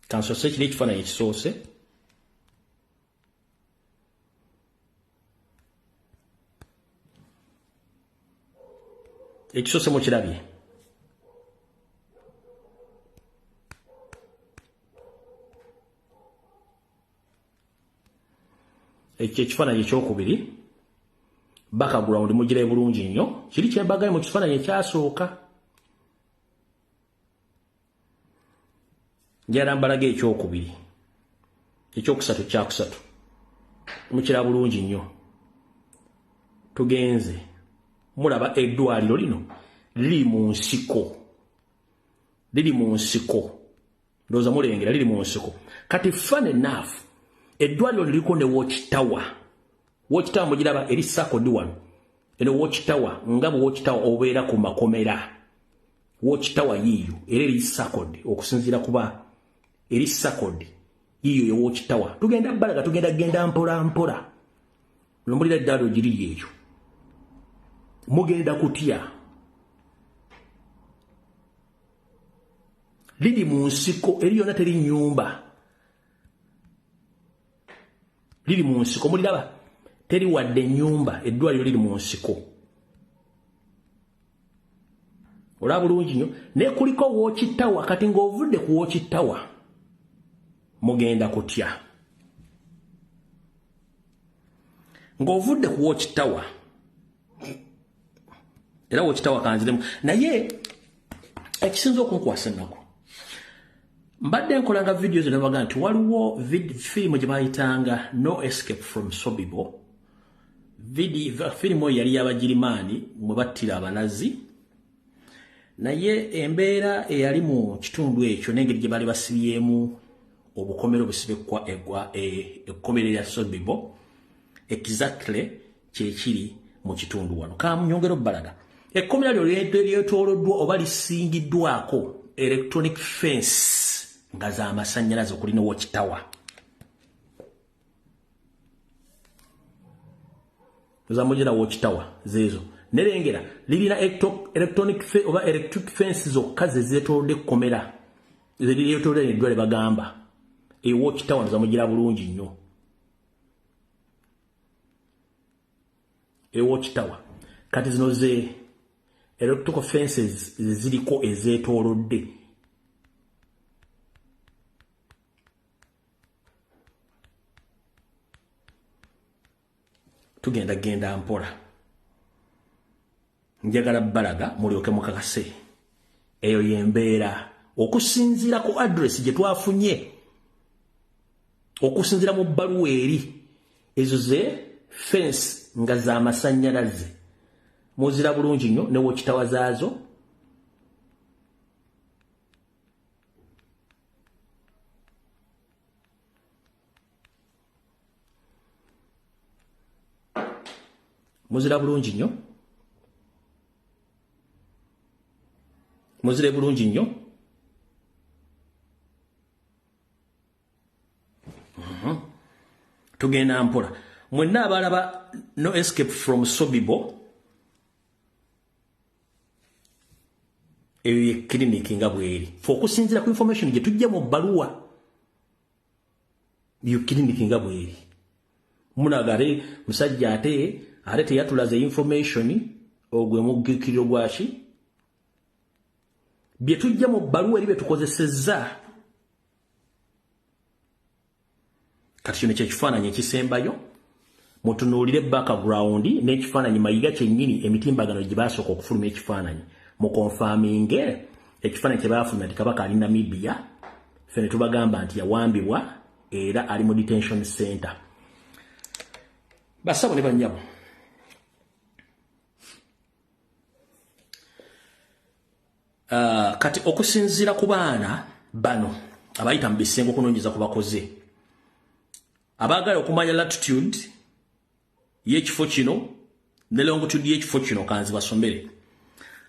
Kansose kiri ekifaananyi ekisoose. Ekisoose mukirabye. Ekifaananyi ekyokubiri. Background mugire bulungi nnyo. Kiri kyembagaye mu kifaananyi ekyasooka. Njagala mbalaga ekyokubiri. Ekyokusatu kyakusatu. Mukira bulungi nnyo. Tugenze. Mulaba eddwaliro lino liri mu nsiko. Liri mu nsiko. Ndowooza mulengera liri mu nsiko. Kati fun enough, eddwaliro liriko ne watch tower. Watch tower mugiraba eri Sakodi wano. Eno watch tower nga bwe watch tower obeera ku makomera. Watch tower yiyo eri Sakodi okusinziira kuba eri Sakodi yiyo ye watch tower. Tugenda balaga tugenda mpola mpola. Lumbulira eddalo giri yeyo. Mugenda kutya. Liri mu nsiko eri yonna teri nnyumba. Liri mu nsiko muliraba. Teri wadde nnyumba, eddwaliro liri mu nsiko. Olaba bulungi nnyo. Ne kuliko watch tower, kati ng'ovudde ku watch tower mugenda kutya. Ng'ovudde ku watch tower. Era watch tower kanziremu. Naye ekisinza okunkwasa ennaku. Mbadde nkolanga videos nebaga nti waliwo firimu gye bayitanga No Escape from Sobibo. Firimu yali y'Abagirimaani mwe battira abanazi. Naye embeera eyali mu kitundu ekyo n'engeri gye bali basibyemu obukomero busibekwa ekkomero lya Sobibo exactly kye kiri mu kitundu wano. Kamunyongero balaga. ekkomera lyo lyetooloddwa oba lisingiddwako electronic fence nga za amasannyalaze okulina watchtower. Zamujira watchtower zezo. Nerengera lirina electronic oba electric fence zokka zezeetoolodde ekkomera. Zeetoolodde eddwale bagamba. Watchtower zamujira bulungi nnyo. Watchtower. Kati zino ze electrical fences ziriko ezeetoolodde. Tugenda mpola. Njagala balaga mulyoke mukakase. Eyo yembeera okusinziira ku address gye twafunye. Okusinziira mu bbaluwa eri ezo ze fence nga za amasannyalaze. Muzira bulungi nnyo ne watchtower zaazo. Muzira bulungi nnyo. Muzire bulungi nnyo. Tugenda mpola. Mwenna abalaba No Escape from Sobibo. Eyo ye clinic nga bweri. Fokusinzira ku information gye tujja mu bbaluwa. Yo clinic nga bweri. Munagare musajja ate teyatulaze information ogwe mugikiro gwaki. Bye tujja mu bbaluwa eri bye tukozesezza. Kati kino kyekifaananyi ekisembayo mutunuulire background n'ekifaananyi mayiga kyennyini emitimbagano gye baasooka okufuluma ekifaananyi mu confirming ekifaananyi kye baafuluma nti Kabaka ali Namibia ffe ne tubagamba nti yawambibwa era ali mu detention center. Basabo ne bannyabo kati okusinziira ku baana bano abayita mu bisengo okunoonyeza ku bakoze abaagala okumanya latitude y'ekifo kino ne longitude y'ekifo kino kanzi basomere.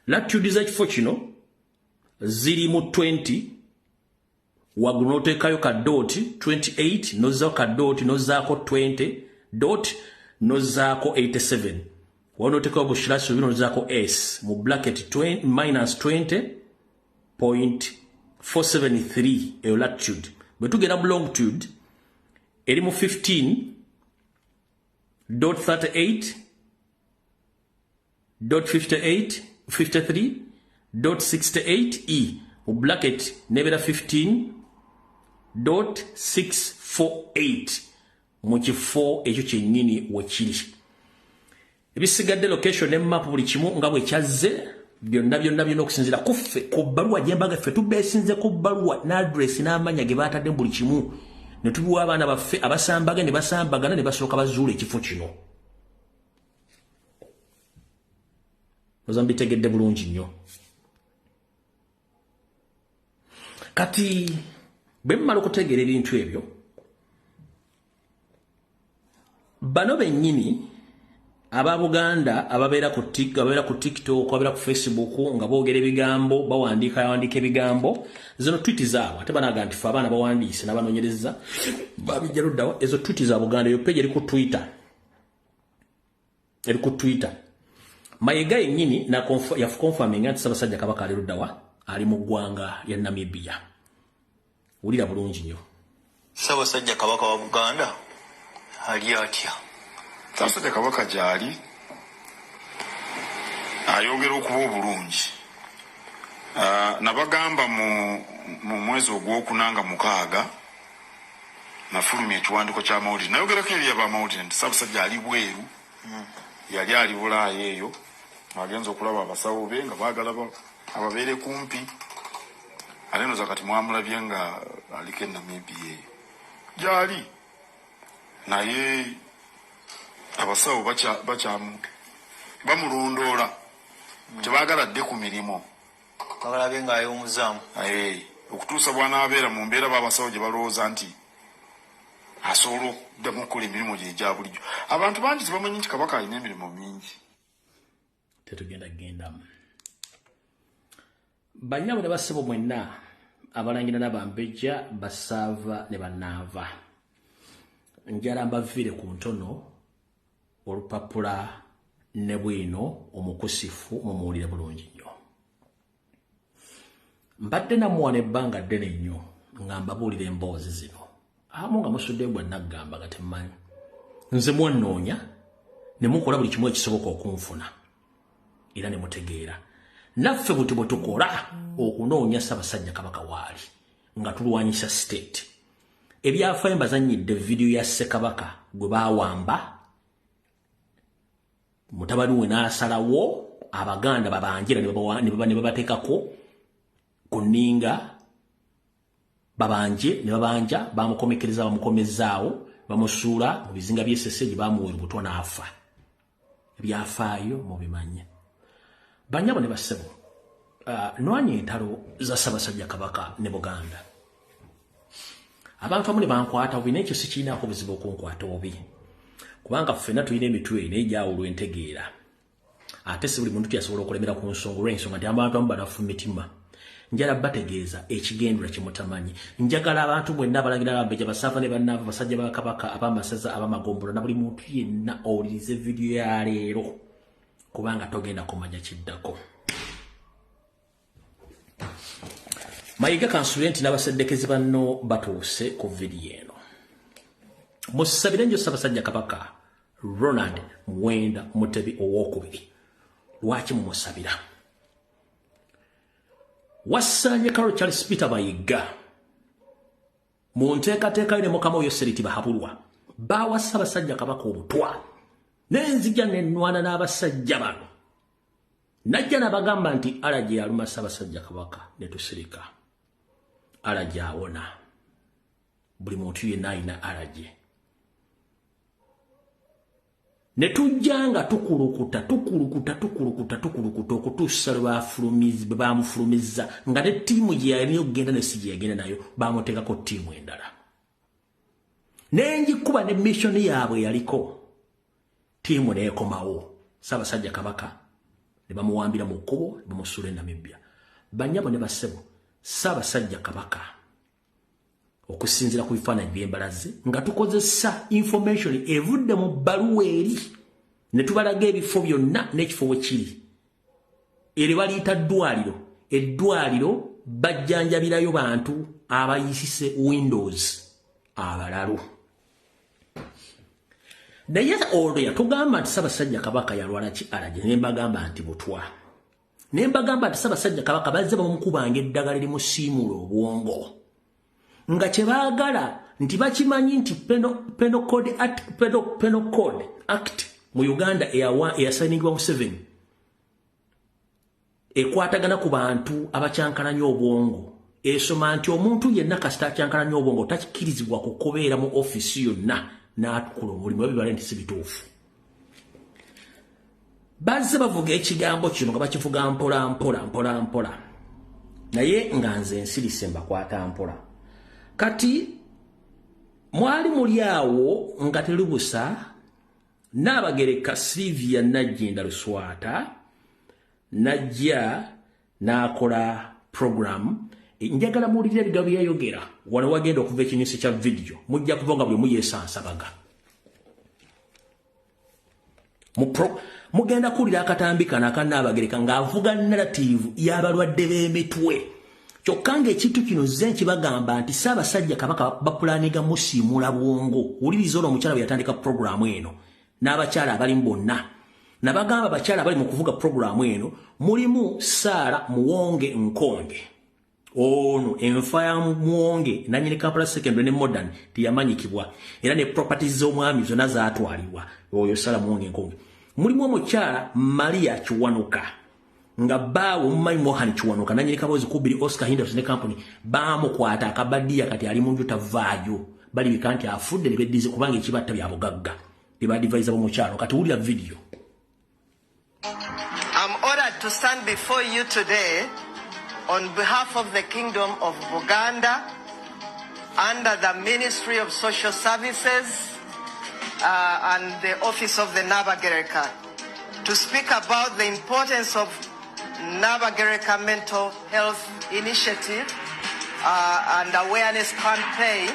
Latitude z'ekifo kino ziri mu 20 waggulu n'oteekayo ka dot 28 nozzaako ka dot nozzaako 20 dot nozzaako 87 wano n'oteekayo bushiraso bino nozzaako s mu bracket minus 20.473 eyo latitude. Bwe tugera mu longitude eri mu 15.38.53.68 mu bracket nebera 15.648 mu kifo ekyo kyennyini wekiri. Ebisigadde location ne map buli kimu nga bwe kyazze byonna okusinziira kuffe ku bbaluwa gyembaga ffe tubeesinze ku bbaluwa n'address n'amanya ge baatadde buli kimu ne tubiwa abaana baffe abasambaga ne basambagana ne basooka bazuula ekifo kino. Ozambitegedde bulungi nnyo. Kati bwe mmala okutegeera ebintu ebyo bano bennyini aba Buganda ababeera ku TikTok ababeera ku Facebook nga boogera ebigambo bawandiika ebigambo zino tweet zaabwe ate banaga nti fe abaana bawandiise n'abanoonyereza babijja luddawa ezo tweet za Buganda. Eyo page eri ku Twitter Mayiga yennyini yakonfirming nti Ssaabasajja Kabaka ali luddawa ali mu ggwanga lya Namibia. Wulira bulungi nnyo. Ssaabasajja Kabaka wa Buganda ali atya? Ssaabasajja Kabaka gy'ali ayongera okuba obulungi. Nabagamba mu mwezi ogw'okunanga 6 nafulumya ekiwandiiko ky'amawulire nayogerako eri ab'amawulire nti Ssaabasajja ali bweru yali ali Bulaaya eyo agenza okulaba abasawo be nga baagala ababeere kumpi ate noza kati mwamulabye nga aliko Namibia eyo gy'ali naye abasawo bamulondoola tebaagala adde ku mirimu babalabe ng'ay'omuzaamu okutuusa bw'anaabeera mu mbeera b'abasawo gye balowooza nti asobola okuddamu okukola emirimu gye egya bulijjo. Abantu bangi tebamanyi nti Kabaka alina emirimu mingi. tetugenda gendamu. Banyabo ne basebo mwenna abalangira n'abambejja basava ne banava. Njala mbavire ku ntono olupapula ne bwino omukusifu mumuwulire bulungi nnyo. Mbadde namuwa n'ebbanga ddene nnyo nga mbabuulira emboozi zino. Amu nga musudde gwe naggamba nga temmanyi. Nze mwannoonya ne mukola buli kimu ekisoboka okunfuna. Era ne mutegeera. Naffe bwe tukola okunoonya Ssaabasajja Kabaka waali nga tulwanyisa state. Ebyafaayo mbazannyidde video ya Ssekabaka gwe baawamba mutabani we n'asalawo Abaganda babanjira ne babateekako ku nninga babanje ne babanja bamukomekereza bamukomezaawo bamusuula mu bizinga by'essese gye bamuweera obutwa n'afa. Ebyafaayo mubimanye. Banyabo ne basebo nwanye entalo za Ssaabasajja Kabaka ne Buganda. Abantu amu ne bankwata obi n'ekyo sikiinaako buzibu okunkwata obi. Kubanga ffenna tulina emitwe n'ejawulo entegeera. Ate si buli muntu yasobola okulemera ku nsonga olw'ensonga nti abantu amu banafu mitima. Njala bategeeza ekigendera kye mutamanyi. Njagala abantu bwenna abalangira abambejja basaafa ne bannaava basajja ba Kabaka ab'amasaza ab'amagombolo na buli muntu yenna owulirize video ya leero kubanga togenda kumanya kiddako. Mayiga kansule nti n'abaseddekezi banno batuuse ku video eno. Musabire nnyo Ssaabasajja Kabaka Ronald Muwenda Mutebi owookubiri. Lwaki mumusabira? Wassanye Carol Charles Peter Mayiga mu nteekateeka yo ne Mukama oyo Seriti Bahabulwa baawa Ssaabasajja Kabaka obutwa n'enzija n'ennwana n'abasajja bano. Najja n'abagamba nti Alagi yaluma Ssaabasajja Kabaka ne tusirika. Alagi awona. Buli muntu yenna alina Alagi. Ne tujjanga tukulukuta okutuusa lwe bamufulumizza nga ne ttiimu gye yalina okugenda ne si gye yagenda nayo bamuteekako ttiimu endala. N'engikuba ne missoni yaabwe yaliko. Ttiimu n'ekomawo. Ssaabasajja Kabaka ne bamuwambira mu kkubo ne bamusuula e Namibia. Banyabo ne basebo Ssaabasajja Kabaka okusinziira ku bifaananyi by'embalaze nga tukozesa information evudde mu bbaluwa eri ne tubalaga ebifo byonna n'ekifo we kiri. Eri baliyita ddwaliro. Eddwaliro bajjanjabirayo bantu abayisise Windows abalalu. Naye olwo yatugamba nti Ssaabasajja Kabaka yalwala ki Alagi ne mbagamba nti butwa. Ne mbagamba nti Ssaabasajja Kabaka bazze bamukubanga eddagala erimusiimula obwongo. Nga kye baagala nti bakimanyi nti Penal Code Act mu Uganda eyasainingibwa Museveni ekwatagana ku bantu abakyankalanya obwongo. Esoma nti omuntu yenna kasita akyankalanya obwongo takikirizibwa kukobeera mu ofisi yonna n'atukola omulimu ebibala nti si bituufu. Bazze bavuga ekigambo kino nga bakivuga mpola. Naye nga nze ensirise mbakwata mpola. Kati mwali muli awo nga terubusa Nnaabagereka Sylvia Nagginda Luswata najja n'akola program. Njagala muwulire ebigambo bye yayogera wano wagenda okuva ekinyusi kya video mujja kuva nga bwe muyeesansabaga. Mugenda kuwulira akatambi kano aka Nnaabagereka ng'avuga narrative y'abalwadde b'emitwe. Kyokka ng'ekintu kino nze nkibagamba nti Ssaabasajja Kabaka bapulaaniga musiimula bwongo. Wuliriza olwo omukyala bwe yatandika programu eno n'abakyala abalimu bonna. Nabagamba abakyala abali mu kuvuga programu eno mulimu Sarah Muwonge Nkonge. Ono enfa ya Muwonge nannyini Kampala Secondary ne Modern tiyamanyikibwa era ne properties z'omwami zonna zaatwalibwa oyo Sarah Muwonge Nkonge. Mulimu omukyala Maria Kiwanuka nga baawo mumanyi Mohan Kiwanuka nannyini Kabozi Kubiri Oscar Hindos ne company baamukwata akabaddiya kati ali mu nju tavaayo bali bikanti afudde ne beddize kubanga ekibatta bya bugagga ebadivaiza b'omukyalo. Kati wulira video. I'm honored to stand before you today on behalf of the Kingdom of Buganda under the Ministry of Social Services and the Office of the Nnaabagereka to speak about the importance of Nabagereka Mental Health Initiative and awareness campaign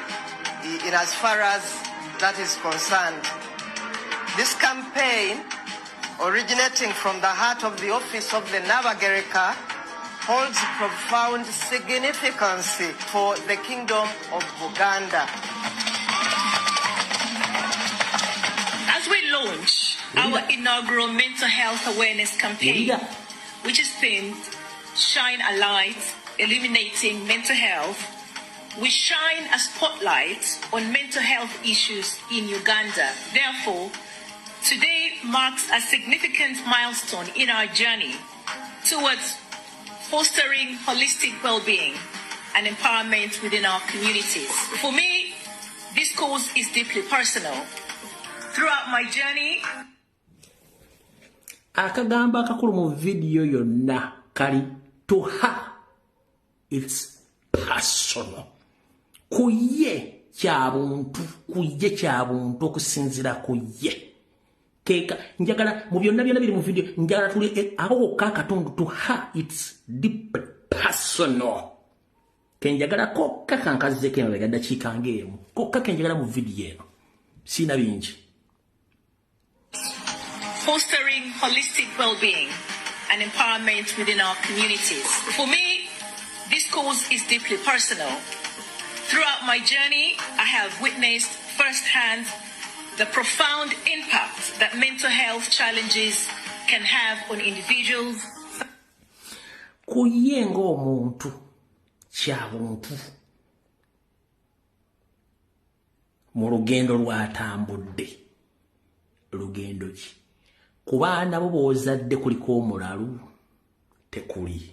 in as far as that is concerned. This campaign, originating from the heart of the office of the Nabagereka, holds profound significance for the Kingdom of Buganda. As we launch our inaugural mental health awareness campaign, which is themed Shine a Light, Illuminating Mental Health, we shine a spotlight on mental health issues in Uganda. Therefore, today marks a significant milestone in our journey towards fostering holistic well-being and empowerment within our communities. For me, this cause is deeply personal. Throughout my journey, akagamba akakulu mu video yonna kali to her, it's personal. Kuye kyabuntu okusinzira kuye. Keka njagala mu byonna biri mu video njagala tuli aho kakatundu to her, it's deep personal. Kenjagala ko kakankaze ke mabega dakiika ngemu ko kakenjagala mu video eno sina bingi. Fostering holistic well-being and empowerment within our communities. For me, this cause is deeply personal. Throughout my journey, I have witnessed firsthand the profound impact that mental health challenges can have on individuals. Kuyengo omuntu kyabuntu mu lugendo lwatambudde lugendo ki ku baana bo bozadde kuliko omulalu tekuli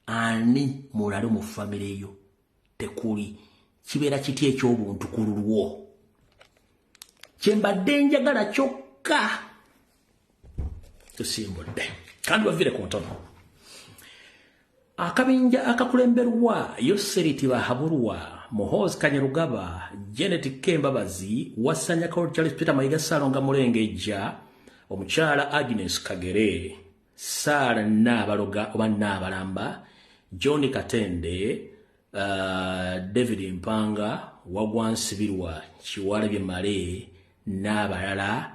ani mulalu mu famire yo tekuli kibeera kiti eky'obuntu ku lulwo kyembadde njagala kyokka tusimbudde kandi bavire ku ntono akabinja akakulemberwa Yoseriti Bahabulwa Muhoozi Kanyarugaba Janet Kembabazi Wasanya Charles Peter Mayiga Salonga Mulengejja omukyala Agnes Kagere Sara Nabaloga oba Nabalamba John Katende David Mpanga Wagwansibirwa Kiwalabye Male n'abalala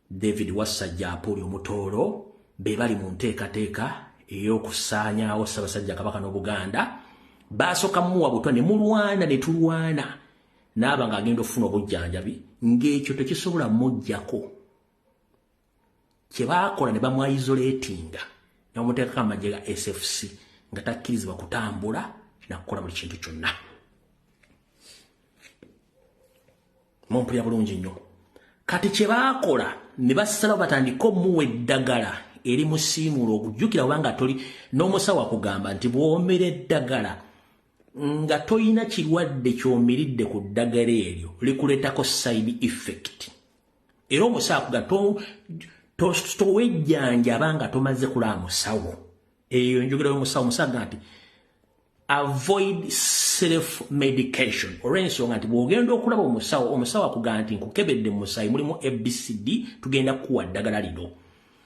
David Wasajja Apoli Omutoro be bali mu nteekateeka ey'okusaanyaawo Ssaabasajja Kabaka n'Obuganda baasooka muwa butwa ne mulwana ne tulwana n'aba ng'agenda okufuna obujjanjabi ng'ekyo tekisobola mujjako kye baakola ne bamwaisolatinga ne bamuteekako amagye ga SFC nga takkirizibwa kutambula nakukola buli kintu kyonna. Mumpulya bulungi nnyo. Kati kye baakola ne basalawo batandika omuwa eddagala eri musiimuula okujjukira obanga toli n'omusawo akugamba nti bw'omera eddagala nga toyina kirwadde ky'omiridde ku ddagala eryo likuleetako side effect. Era omusawo akugamba towejjanja nga tomaze kulaba musawo. Eyo njogera y'omusawo musaga nti avoid self-medication. Olw'ensonga nti bw'ogenda okulaba omusawo akugamba nti nkukebedde mu musaayi mulimu ABCD tugenda kuwa ddagala lino.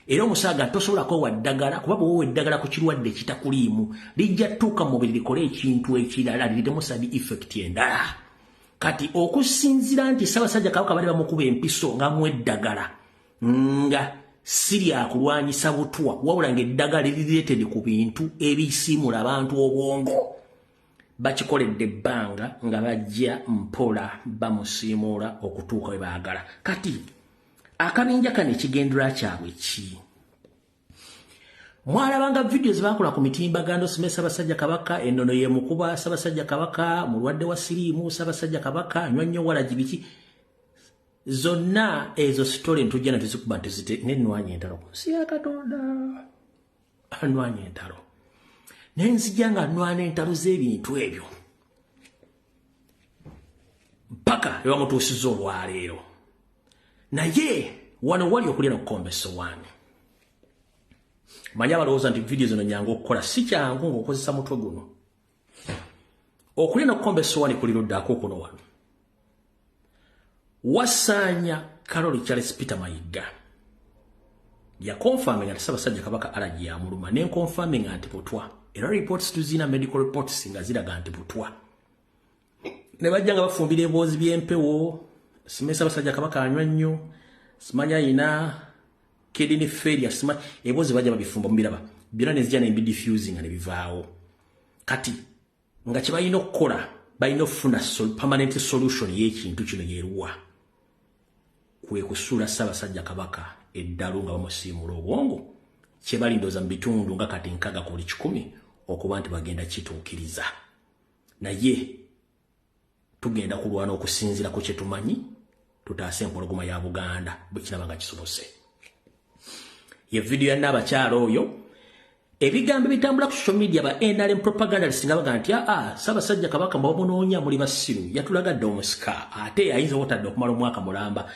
Era omusaga tosobola kwewa ddagala kuba bw'owa eddagala ku kirwadde kitakuliimu lijja tuuka mu mubiri likole ekintu ekirala lirimu side effect endala. Kati okusinziira nti Ssaabasajja Kabaka bali bamukuba empiso nga mu eddagala nga siri akulwanyisa butwa wabula ng'eddagala lirireetedde ku bintu ebisiimula abantu obwongo bakikoledde ebbanga nga bajja mpola bamusiimuula okutuuka we baagala. Kati akabinja kano ekigendera kyabwe ki? Mwalabanga video zebakola ku mitimbagano Osime Ssaabasajja Kabaka ennono ye mukuba Ssaabasajja Kabaka mulwadde wa siriimu Ssaabasajja Kabaka anywa nnyo walagi biki zonna ezo story ntujja natuzikuba ntuzite nenwanya entalo si ya Katonda anwanya entalo nenzija nga nwana entalo z'ebintu ebyo mpaka ewamutuusiza olwaleero. Naye wano wali okulya n'okukomba essowaani. Manya balowooza nti video zino nyangu okukola si kyangu ng'okozesa mutwe guno. Okulya n'okukomba essowaani kuli luddaako kuno wano. Wasanya Karoli Charles Peter Mayiga ya confirming ati Ssaabasajja Kabaka allergy ya muluma ne confirming anti butwa era reports tuzina medical reports nga ziraga anti butwa ne bajja nga bafumbira eboozi by'empewo simesa Ssaabasajja Kabaka anywa nnyo simanya ina kidney failure simanya eboozi bajja babifumba mbiraba byonna ne zijja ne diffusing ne bivaawo kati nga kye balina okukola balina okufuna permanent solution y'ekintu kino yeeruwa kwe kusuula Ssaabasajja Kabaka eddalu nga bamusiimula obwongo kye balindooza mu bitundu nga kati nkaga ku buli 100 okuba nti bagenda kituukiriza naye tugenda kulwana okusinziira ku kye tumanyi tutaase empologoma ya Buganda bwe kinaba nga kisobose ye video ya Nnaabakyala oyo ebigambo bitambula ku social media ba NRM propaganda singa baga nti Ssaabasajja Kabaka mbamunoonya muli basiru yatulagadde omusika ate ayinza otadde okumala omwaka mulamba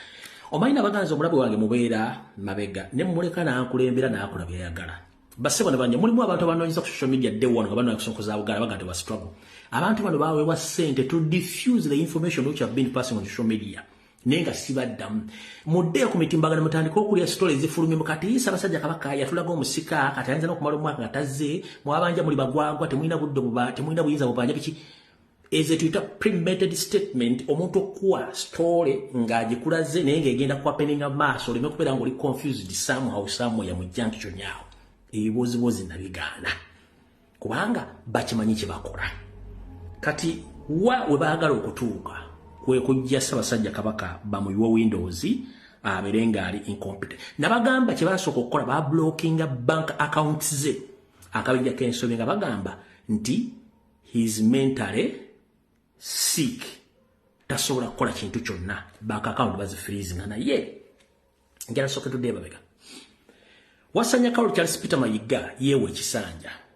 omayina baganza omulabe wange mubeera mabega ne mmuleka n'akulembera n'akola byayagala basebo ne banje mulimu abantu abanoonyeza ku social media day one nga banoonya kusonko za Buganda baga nti wa struggle abantu bano baweebwa ssente to diffuse the information which have been passing on social media nenga sibaddamu mudde ku mitimbagano mutandika okulya stories zifulumye mukati Ssaabasajja Kabaka yatulaga omusika kati ayinza n'okumala omwaka nga tazze mwabanja muli bagwagwa temulina budde temulina buyinza bubanja biki eze tuyita premeditated statement omuntu okuwa story ng'agikulaze naye ng'egenda kuwapeninga maaso oleme kubeera ng'oli confused somehow ya mu junction yawo ebibozibozi nabigaana kubanga bakimanyi kye bakola kati we baagala okutuuka kwe kujja Ssaabasajja Kabaka bamuyiwa Windows abeere ng'ali incompetent nabagamba kye basooka okukola bablockinga bank accounts ze akabijjako ensobi nga bagamba nti his mentally sick tasobola kukola kintu kyonna bank account bazifreezing naye ngera soke tudde babega wasanya Carol Charles Peter Mayiga yewe Kisanja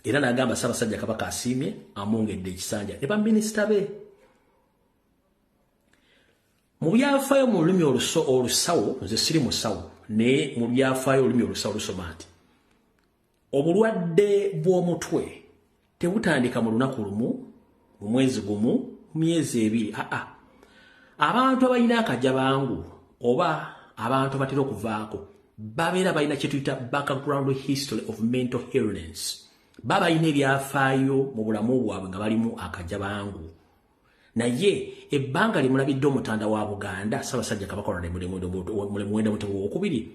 era n'agamba Ssaabasajja Kabaka asiimye amwongedde Kisanja ne baminisita be mu byafaayo mu lulimi olusawo nze siri musawo ne mu byafaayo olulimi olusawo lusoma nti obulwadde bw'omutwe tebutandika mu lunaku lumu mu mwezi gumu mu myezi 2 abantu abalina akajabangu oba abantu batera okuvaako babeera balina kye tuyita background history of mental illness baba ine byafaayo mu bulamu bwabwe nga balimu akajabangu naye ebbanga limulabidde omutanda wa Buganda Ssaabasajja Kabaka olwadde mulimu mutebu wokubiri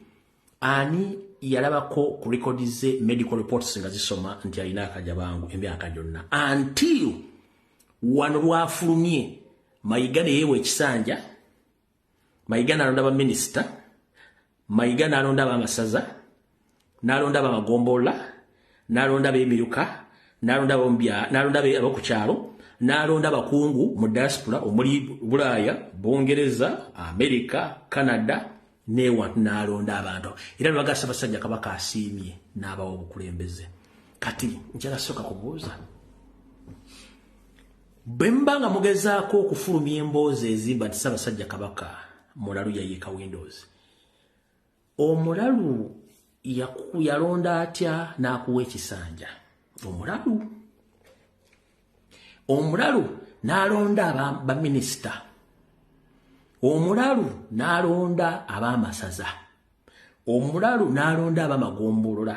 ani yalabako ku records medical reports nga zisoma nti alina akajabangu emyaka gyonna until wano lwafulumye Mayiga ne yeewe Kisanja Mayiga n'alonda ba minister Mayiga n'alonda abamasaza n'alonda abamagombola n'alonda ab'emiruka n'alonda abokukyalo n'alonda abakungu mu diaspora omuli Bulaaya Bungereza America Canada newa n'alonda abantu era lwaga Ssaabasajja Kabaka asiimye n'abawa obukulembeze kati njala soka kubuuza bembanga mugezaako okufulumya emboozi ezimba nti Ssaabasajja Kabaka mulalu yayiika Windows omulalu yalonda atya n'akuwa Ekisanja omulalu n'alonda baminisita omulalu n'alonda abamasaza omulalu n'alonda abamagombolola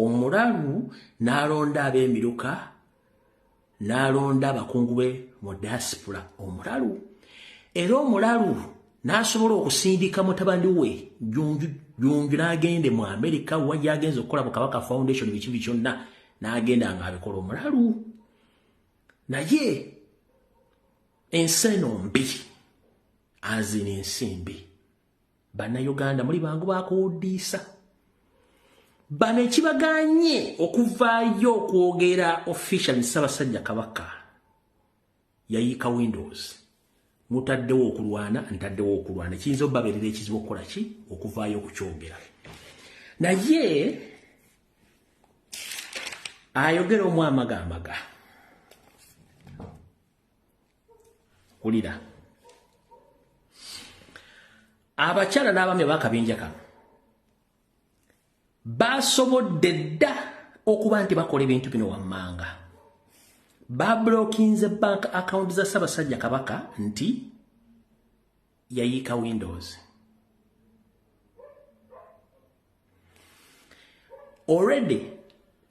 omulalu n'alonda ab'emiruka n'alonda abakungu be mu diaspora omulalu era omulalu n'asobola okusindika mutabani we Junju n'agende mu America wajja agenza okukola mu Kabaka Foundation biki byonna n'agenda ng'abikola omulalu naye enseno mbi azina ensimbi bannayuganda muli bangu bakuwudiisa bano ekibaganye okuvaayo okwogera official Ssaabasajja Kabaka yayiika Windows mutaddewo okulwana kiyinza obbabeerera ekizibu okukola ki okuvaayo okukyogera naye ayogera omu amagamaga ulira abakyala n'abaami bakabinja kano basobodde dda okuba nti bakola ebintu bino wammanga bablokinze bank account za Ssaabasajja Kabaka nti yayiika Windows already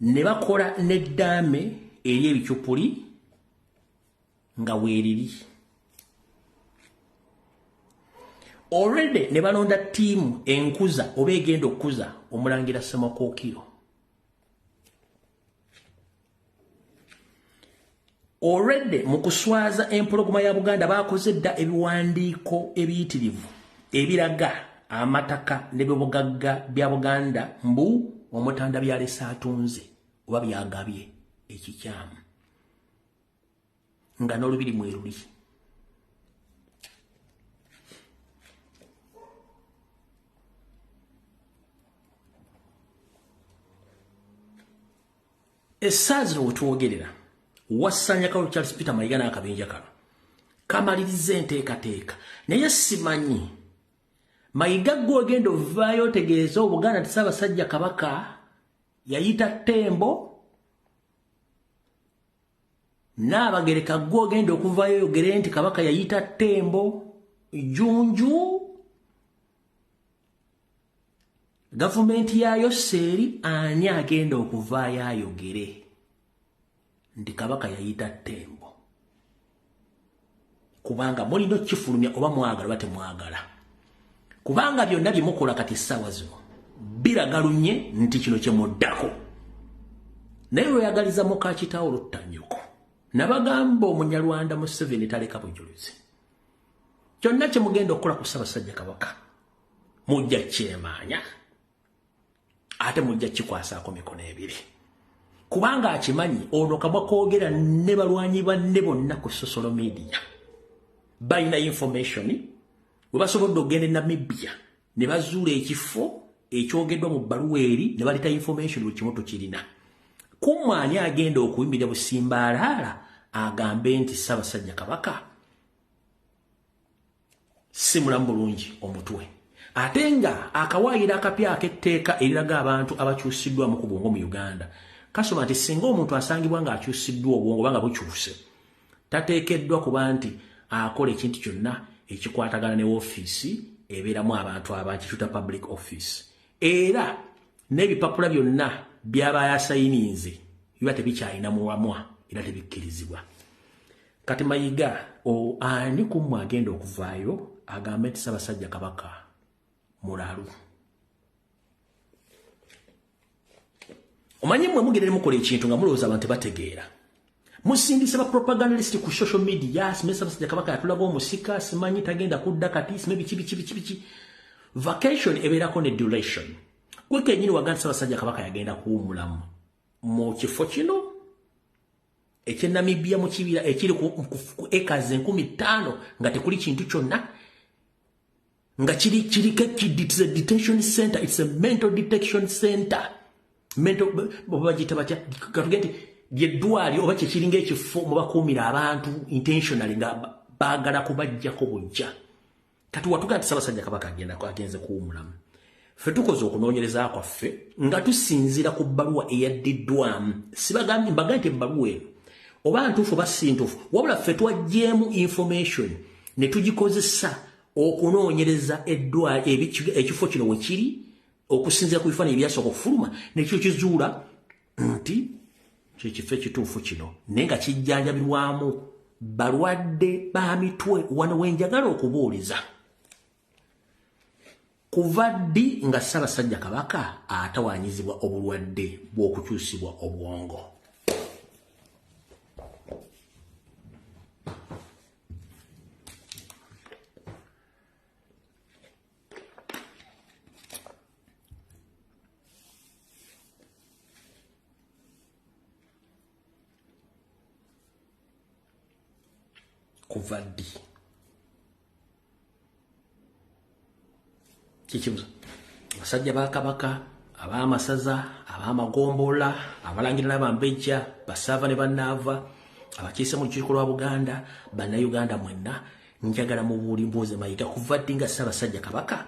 ne bakola n'eddaame eri ebikyupuli nga weeriri. Already ne balonda ttiimu enkuza oba egenda okukuza Omulangira Ssemakokiro. Already mu kuswaza empologoma ya Buganda bakoze dda ebiwandiiko ebiyitirivu ebiraga amataka n'ebyobugagga bya Buganda mbu Omutanda byalese atunze oba byagabye ekikyamu nga n'olubiri mweruli. Essaazi wetwogerera Wassanya Kalu Charles Peter Mayiga n'akabenja kano kamaliriza enteekateeka naye simanyi Mayiga gw'ogenda ovaayo otegeeza Obuganda nti Ssaabasajja Kabaka yayita Ttembo Nnaabagereka gw'ogenda okuvaayo oyogere nti Kabaka yayita Ttembo Jjunju gavumenti yayo seeri ani agenda okuvaayo ayogere nti Kabaka yayita Ttembo kubanga mulina kifulumya oba mwagala oba temwagala kubanga byonna bye mukola kati ssaawa zino biragalunye nti kino kye muddako naye lweyagaliza muka kitaawo Luttanyuko nabagamba Omunyarwanda Museveni taleka bujulizi kyonna kye mugenda okukola ku Ssaabasajja Kabaka mujja kyemaanya ate mujja kikwasaako mikono ebiri kubanga akimanyi ono kabwa koogera ne balwanyi banne bonna ku social media balina information bwe basobodde okugenda e Namibia ne bazuula ekifo ekyogeddwa mu bbaluwa eri ne baleta information buli kimu tukirina kumwani agenda okuyimirira busimbaalaala agambe nti Ssaabasajja Kabaka si mulamu bulungi omutwe ate nga akawaayira akapya ak'etteeka eriraga abantu abakyusiddwamu ku bwongo mu Uganda kasoma nti singa omuntu asangibwa ng'akyusiddwa obwongo oba nga bukyuse tateekeddwa kuba nti akola ekintu kyonna ekikwatagana ne woofiisi ebeeramu abantu abakituta public office era n'ebipapula byonna byaba yasayininze biba tebikyalina muwamwa era tebikkirizibwa. Kati Mayiga ani kummwe agenda okuvaayo agambe nti Ssaabasajja Kabaka mulalu. Omanyi mmwe mugenda mukola ekintu nga mulowooza abantu bategeera. Musindise ba propagandist ku social media simesa Ssaabasajja Kabaka yatulaga omusika simanyi tagenda kudda kati simanyi biki. Vacation ebeerako ne duration. Kweke nyini waganda Ssaabasajja Kabaka yagenda kuwumulamu mu kifo kino ekye Namibia mu kibira ekiri ku acres 15,000 nga tekuli kintu kyonna nga kiri it's a detention center, it's a mental detection center. Mental babajita batya katugenti byeddwali oba kyekiringa ekifo mu bakuumira abantu intentionally nga baagala kubajjako bujja. Kati watuga nti Ssaabasajja Kabaka agenze kuwumulamu. Ffe tukoze okunoonyereza kwaffe nga tusinzira ku bbaluwa eyaddiddwamu. Sibagambye mbaga nti ebbaluwa eno oba ntuufu oba si ntuufu wabula ffe twaggyemu information ne tugikozesa okunoonyereza ekifo kino we kiri okusinzira ku bifaananyi ebyasooka okufuluma nekyo kizuula nti kyekifo ekituufu kino naye nga kijjanjabirwamu balwadde ba mitwe wano wenjagala okubuuliza kuva ddi nga Ssaabasajja Kabaka atawaanyizibwa obulwadde bw'okukyusibwa obwongo. Kuva ddi kikibuza abasajja ba Kabaka ab'amasaza ab'amagombola abalangira n'abambejja basava ne bannaava abakiise mu lukiiko lwa Buganda bannayuganda mwenna njagala mu bulimbuuze Mayiga kuva ddi nga Ssaabasajja Kabaka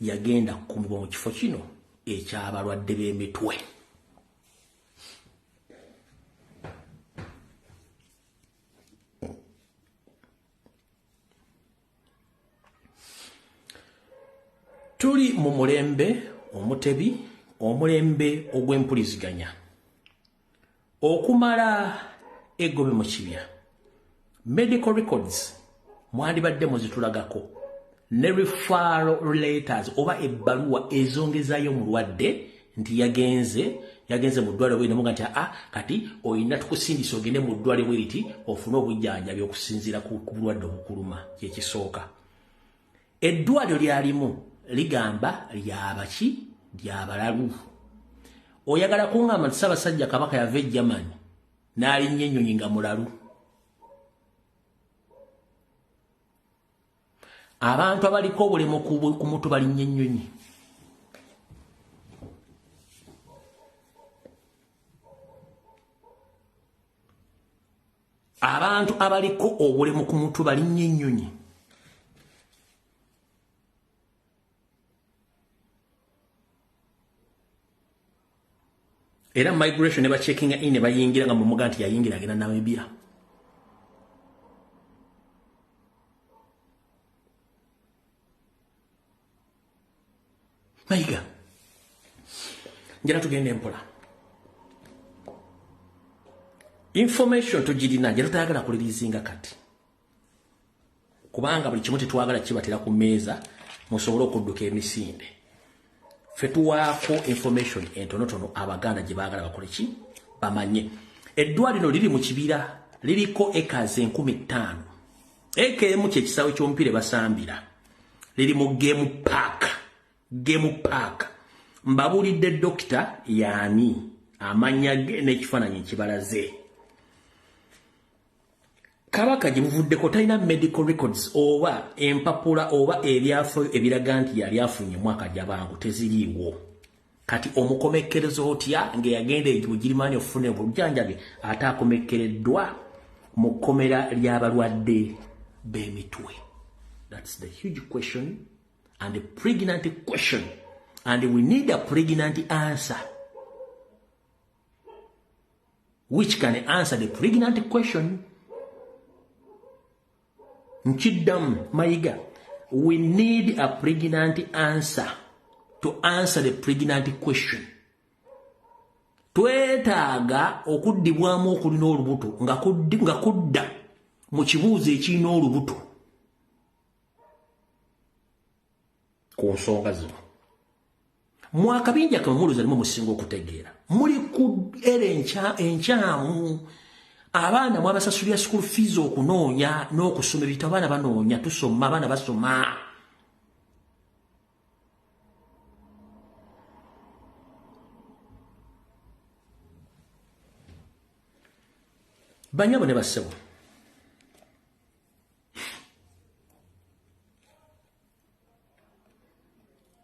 yagenda kukumibwa mu kifo kino ekyabalwadde b'emitwe. Tuli mu mulembe omutebi omulembe ogw'empuliziganya okumala egobe mu kibya medical records mwandibadde muzitulagako ne referral letters oba ebbaluwa ezongezayo mulwadde nti yagenze mu ddwaliro bwino muga nti kati oyina tukusindisa ogende mu ddwaliro bwiti ofune obujjanjabi okusinziira ku bulwadde obukuluma kyekisooka. Eddwaliro lyalimu ligamba lyabaki lyabalalu. Oyagala kungamba nti Ssaabasajja Kabaka yava e Germany n'alinnya ennyonyi nga mulalu. Abantu abaliko obulemu ku mutu balinnya ennyonyi. Abantu abaliko obulemu ku mutu balinnya ennyonyi. Era migration eba checking in eba yingira nga mumuga nti yayingira agenda Namibia. Maiga. Njala tugende mpola. Information tugirina njala tayagala kulirizinga kati. Kubanga buli kimu tetwagala kibatera ku mmeeza musobole okudduka emisinde. Fetuwaako information entonotono Abaganda gye baagala bakole ki bamanye. Eddwaliro liri mu kibira liriko ekazi 15,000. Eka emu kyekisaawe ky'omupiira basambira. Liri mu game park. Mbabulidde dokita yaani amanya ge n'ekifaananyi kibalaze. Kabaka gye buvuddeko talina medical records oba empapula oba ebyafaayo ebiraga nti yali afunye mwaka jabangu teziriiwo. Kati omukomekkerezo otya ng'eyagenda egirimani ofune obujjanjabi ate akomekkereddwa mu kkomera ly'abalwadde b'emitwe. That's the huge question and the pregnant question, and we need a pregnant answer which can answer the pregnant question. Nchidam Maiga, we need a pregnant answer to answer the pregnant question. Twetaaga okuddibwamu okulina olubuto nga kudda mu kibuuzo ekirina olubuto ku nsonga zino. Mwakabinja kamumuluza limu musinga okutegeera muli ku ere enkyamu. Abaana mwabasasulira school fees okunoonya n'okusoma ebitabo abaana banoonya tusoma abaana basoma. Banyabo ne bassebo.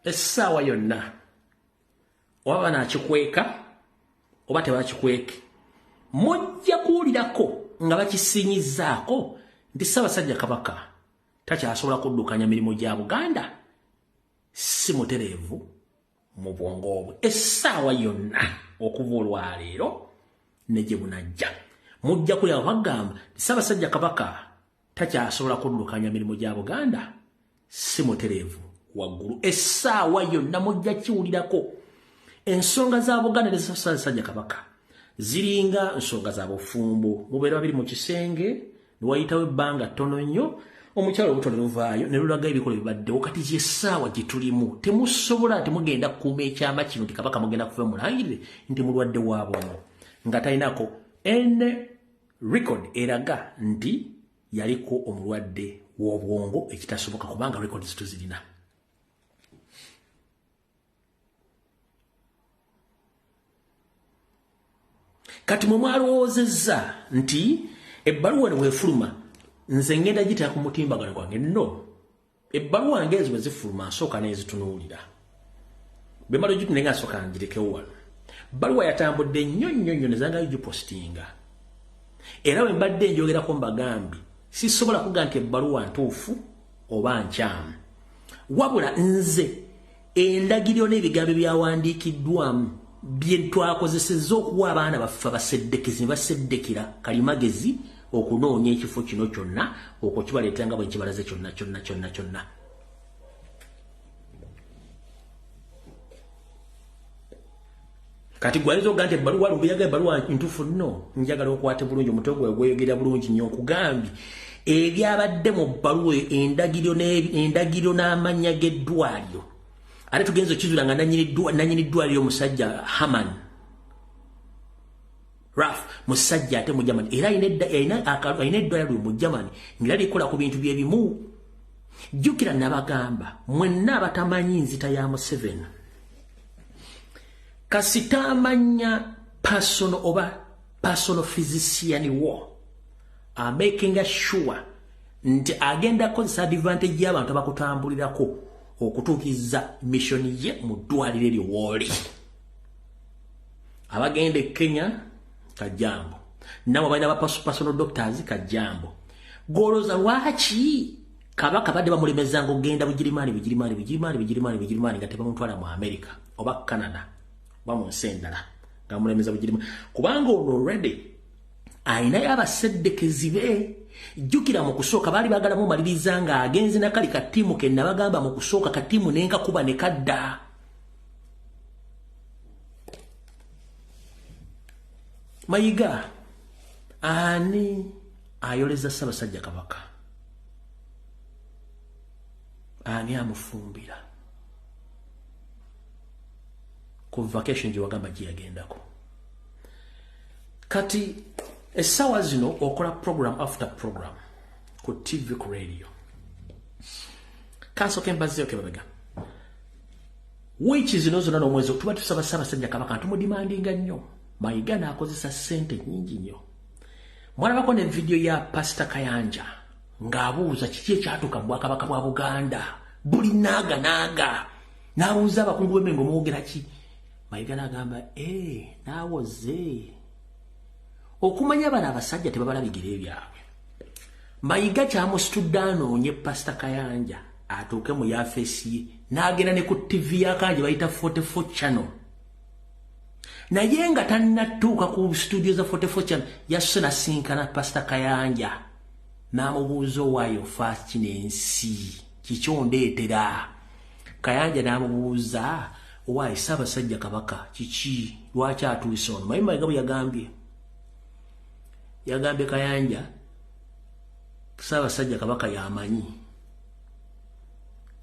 Essaawa yonna oba banaakikweka oba tebakikweke mujja kuwulirako nga bakisinyizaako nti Ssaabasajja Kabaka takyasobola kuddukanya mirimu gya Buganda si mutereevu mu bwongo bwe. Essaawa yonna okuva olwaleero ne gye bunajja mujja kulya bagamba nti Ssaabasajja Kabaka takyasobola kuddukanya mirimu gya Buganda si mutereevu waggulu. Essaawa yonna mujja kiwulirako ensonga za Buganda ne Ssaabasajja Kabaka ziringa nsonga za bufumbo. Mubeera babiri mu kisenge ne wayitawo ebbanga ttono nnyo omukyalo olubuto ne luvaayo ne lulaga ebikolo bibaddewo. Kati gy'essaawa gye tulimu temusobola temugenda kukuuma ekyama kino nti Kabaka mugenda kuva mulangirire nti mulwadde wa bwongo nga talinako ene record eraga nti yaliko omulwadde w'obwongo ekitasoboka kubanga records tuzirina. Kati mwe mwalowoozezza nti ebbaluwa bwefuluma nze ngenda gitera ku mutimbagano gwange. No, ebbaluwa ngezi bwe zifuluma nsooka n'ezitunuulira. Bwe malo gitune nga nsooka ngirekewo wano. Bbaluwa yatambudde nnyo ne zangayo gipostinga. Era bwe mbadde njogerako mbagambye sisobola kuga nti ebbaluwa ntuufu oba nkyamu. Wabula nze endagiriro n'ebigambo byawandiikiddwamu bye twakozesezza okuwa abaana baffe abaseddekezi ne baseddekera kalimagezi okunoonya ekifo kino kyonna okwo kibaleeta nga bwe nkibalaze kyonna. kati gwalizo gante baluwa lubiyaga baluwa ntufu no njagala okwate bulungi omutego gweyogera bulungi nnyo kugambi ebyabadde mu baluwa endagiro n'amanya g'eddwaliro ate tugenzo kizula nga nanyini ddwaliro musajja Haman Raf musajja ate mu Germany era ayina eddwaliro mu Germany nga likola ku bintu byebimu jjukira nabagamba mwenna abatamanyi nzita ya Museveni kasita amanya personal physician wo making sure nti agenda kozesa advantage y'abantu abakutambulirako okutuukiza mission ye mu ddwaliro eryo wooli abagenda Kenya kajambo nabo balina ba personal doctors kajambo goloza lwaki kabaka badde bamulemezanga ogenda bugirimani nga tebamutwala mu America oba Canada bamusendala nga mulemeza bugirimani kubanga ono already aina y'abaseddekezi be jjukira mu kusooka baali bagala mu maliriza nga agenze na kali katimu ke nabagamba mu kusooka katimu nenga kuba ne kadda Mayiga ani ayoleza Ssaabasajja Kabaka ani amufumbira ku vacation gye wagamba gye yagendako kati essaawa zino okola program after program ku TV ku radio kasooka embaziyo kebabega wiiki zino zonna n'omwezi tuba tusaba Ssaabasajja Kabaka ntumudimandinga nnyo Mayiga n'akozesa ssente nnyingi nnyo mwalabako ne video ya Pastor Kayanja ng'abuuza kiki ekyatuuka mu Bwakabaka bwa Buganda buli naaga n'abuuza abakungu b'Emmengo mwogera ki Mayiga n'agamba naawoze okumanya bano abasajja tebabala bigere byabwe Mayiga kyamusitudde anoonye Pastor Kayanja atuuke mu yafeesi ye n'agenda ne ku TV yakanje bayita 44 channel naye nga tannatuuka ku studio za 44 channel yasse nasinkana Pastor Kayanja n'amubuuza owaayo fa kino ensi kikyondeetera Kayanja n'amubuuza owaayo Ssaabasajja Kabaka kiki lwaki atuuse ono maye Mayiga bwe yagambye Kayanja Ssaabasajja Kabaka yamanyi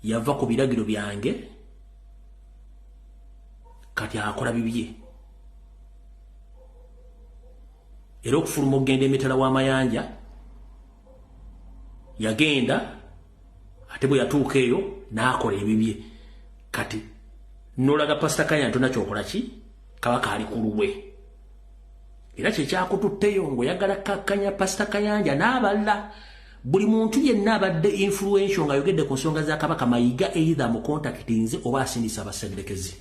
yava ku biragiro byange kati akola bibye era okufuluma okugenda emitala w'amayanja yagenda ate bwe yatuuka eyo n'akola ebibye kati n'olaga Pastor Kayanja tonna kyokola ki Kabaka ali ku lulwe era kyekyakututteyo ng'oyagala kakkanya Pastor Kayanja n'abalala buli muntu yenna abadde influential nga yogedde ku nsonga za Kabaka Mayiga either mu contactinze oba asindisa abaseddekezi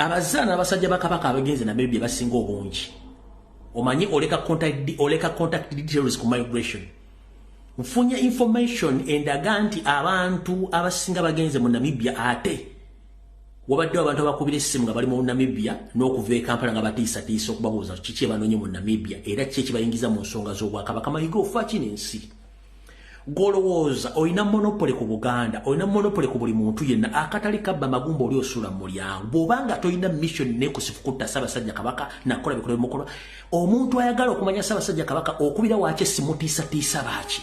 abazaana abasajja ba Kabaka abagenze na maybe basinga obungi omanyi oleka contact details ku migration nfunye information endaga nti abantu abasinga bagenze mu Namibia ate wabadde abantu abakubira essimu nga bali mu Namibia n'okuva e Kampala nga batiisatiisa okubabuuza kiki ebanoonye mu Namibia era kiki ekibayingiza mu nsonga z'Obwakabaka Mayiga ofa kino ensi golowooza olina monopole ku Buganda olina monopole ku buli muntu yenna akatali kabba magumba oli osula mu mulyango bw'obanga tolina mission nekusifu kutta Ssaabasajja Kabaka nakola bikola bimukola omuntu ayagala okumanya Ssaabasajja Kabaka okubira waaki simutiisatiisa baaki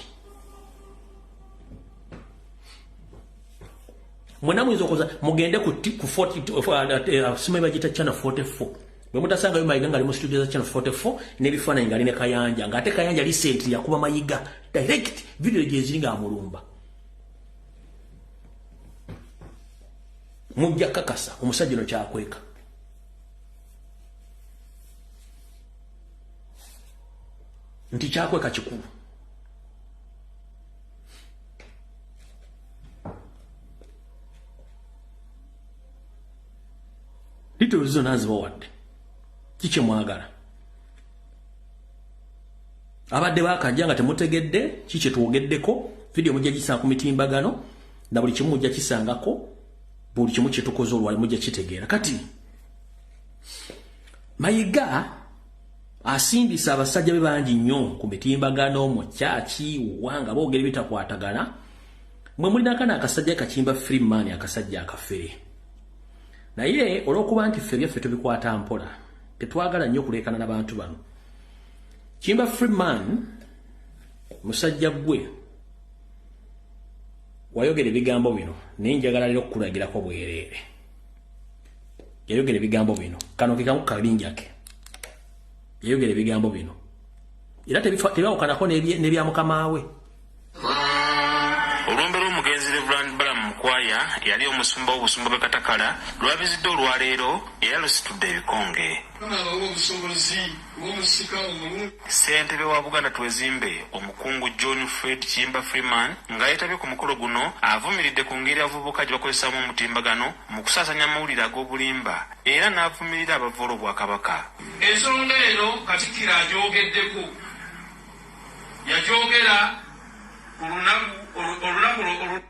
mwena mwiza okoza mugende ku 40 simu bagita channel 44 bwe mutasanga Mayiga nga ali mu studio za channel 44 n'ebifaananyi nga ali ne Kayanja ng'ate Kayanja recently yakuba Mayiga direct video gyeziri nga amulumba mujja kakasa omusajja no kyakweka nti kyakweka kikulu Little zona zibawadde kiki mwagala abadde bakajja nga temutegedde kiki twogeddeko video mujja gisanga ku mitimbagano na buli kimu mujja kisangako buli kimu kitukoze olwali mujja kitegeera kati Mayiga asindisa abasajja be bangi nnyo ku mitimbagano mu kyaki wanga boogera bitakwatagana mwe mulina kana akasajja kachimba Freeman akasajja akafere naye olw'okuba nti ffe byaffe tubikwata mpola tetwagala nnyo okuleekana n'abantu bano. Kimba Freeman musajja gwe wayogera ebigambo bino naye njagala leero okukulagirako bwereere. Yayogera ebigambo bino kano kekamu kabinja ke yayogera ebigambo bino era tebyawukanako n'ebya mukama we. Olwombe lw'omugenzi Reverend Balaam Mukwaya yali omusumba w'obusumba bwe Katakala lwabizidde olwaleero era lusitudde ebikonge. Ssentebe wa Buganda Twezimbe omukungu John Fred Kimba Freeman nga yeetabye ku mukolo guno avumiridde ku ngeri abavubuka gye bakozesaamu omutimbagano mu kusaasanya amawulire ag'obulimba era n'avumirira abavoola Obwakabaka. Ensonga eno Katikkiro agyogeddeko yagyogera ku olunaku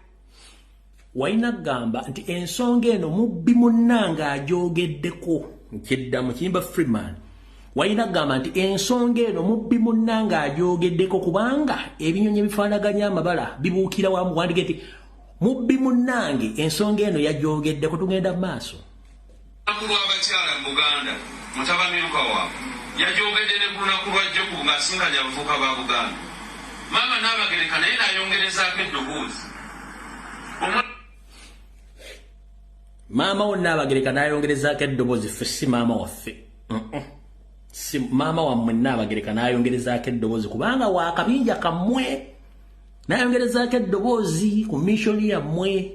Waina gamba nti ensonga eno mubbi munnanga agyogeddeko nkiddamu Kimba Freeman. Waina gamba nti ensonga eno mubbi munnanga agyogeddeko kubanga ebinyonyi ebifaanaganya amabala bibuukira wamu wandige nti mubbi munnange ensonga eno yagyogeddeko. Tugenda mu maaso. Akulu abakyala mu Buganda mutabani Luka waabwe yagyogedde ne ku lunaku lwajjo ku ng'asinkanya abavubuka ba Buganda. Maama n'Abagereka naye n'ayongerezaako eddoboozi. Maama wo n'Abagereka n'ayongerezaako eddoboozi. Ffe si maama waffe. Si maama wammwe n'Abagereka n'ayongerezaako eddoboozi kubanga waakabinja kammwe n'ayongerezaako eddoboozi ku missoni yammwe.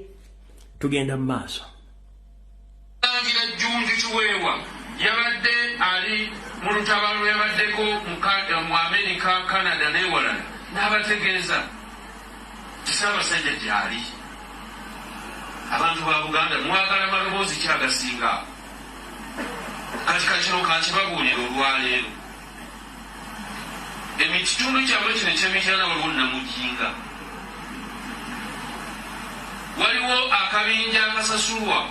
Tugenda mu maaso. Tangira Jjunju Kiweewa yabadde ali mu lutabaalo yabaddeko mu Amerika, Canada n'ewalala n'abategeeza Ssaabasajja gy'ali. Abantu ba Buganda mwagala maloboozi kyagasinga. Kati kino kankibabuulira olwaleero. Ekitundu kyammwe kino eky'Emityana waliwo Namujinga. Waliwo akabinja akasasulwa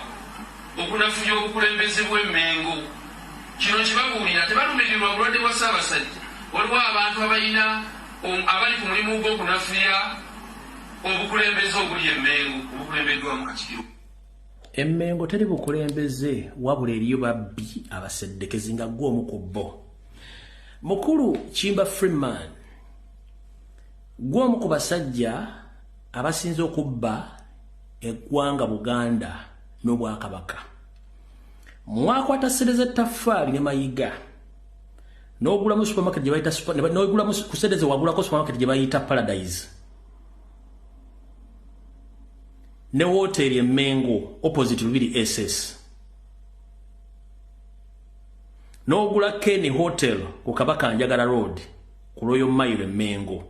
okunafuya obukulembeze bw'Emmengo. Kino kibabuulira tebalumirirwa bulwadde bwa Ssaabasajja. Waliwo abantu abalina abali ku mulimu gw'okunafuya obukulembeze obuli Emmengo obukulembeddwamu Katikkiro. Emmengo teri bukulembeze wabula eriyo babbi abaseddekezi nga gw'omu ku bo. Mukulu Kimba Freeman gw'omu ku basajja abasinze okubba eggwanga Buganda n'Obwakabaka. Mwakwata ssereze ettaffaali ne mayiga n'ogulamu supermarket gye bayita n'ogulamu ku ssereze wagulako supermarket gye bayita Paradise ne hoteri Emmengo opposite Lubiri SS n'ogula Kenny Hotel ku Kabaka Njagala Road ku Royal Mile Emmengo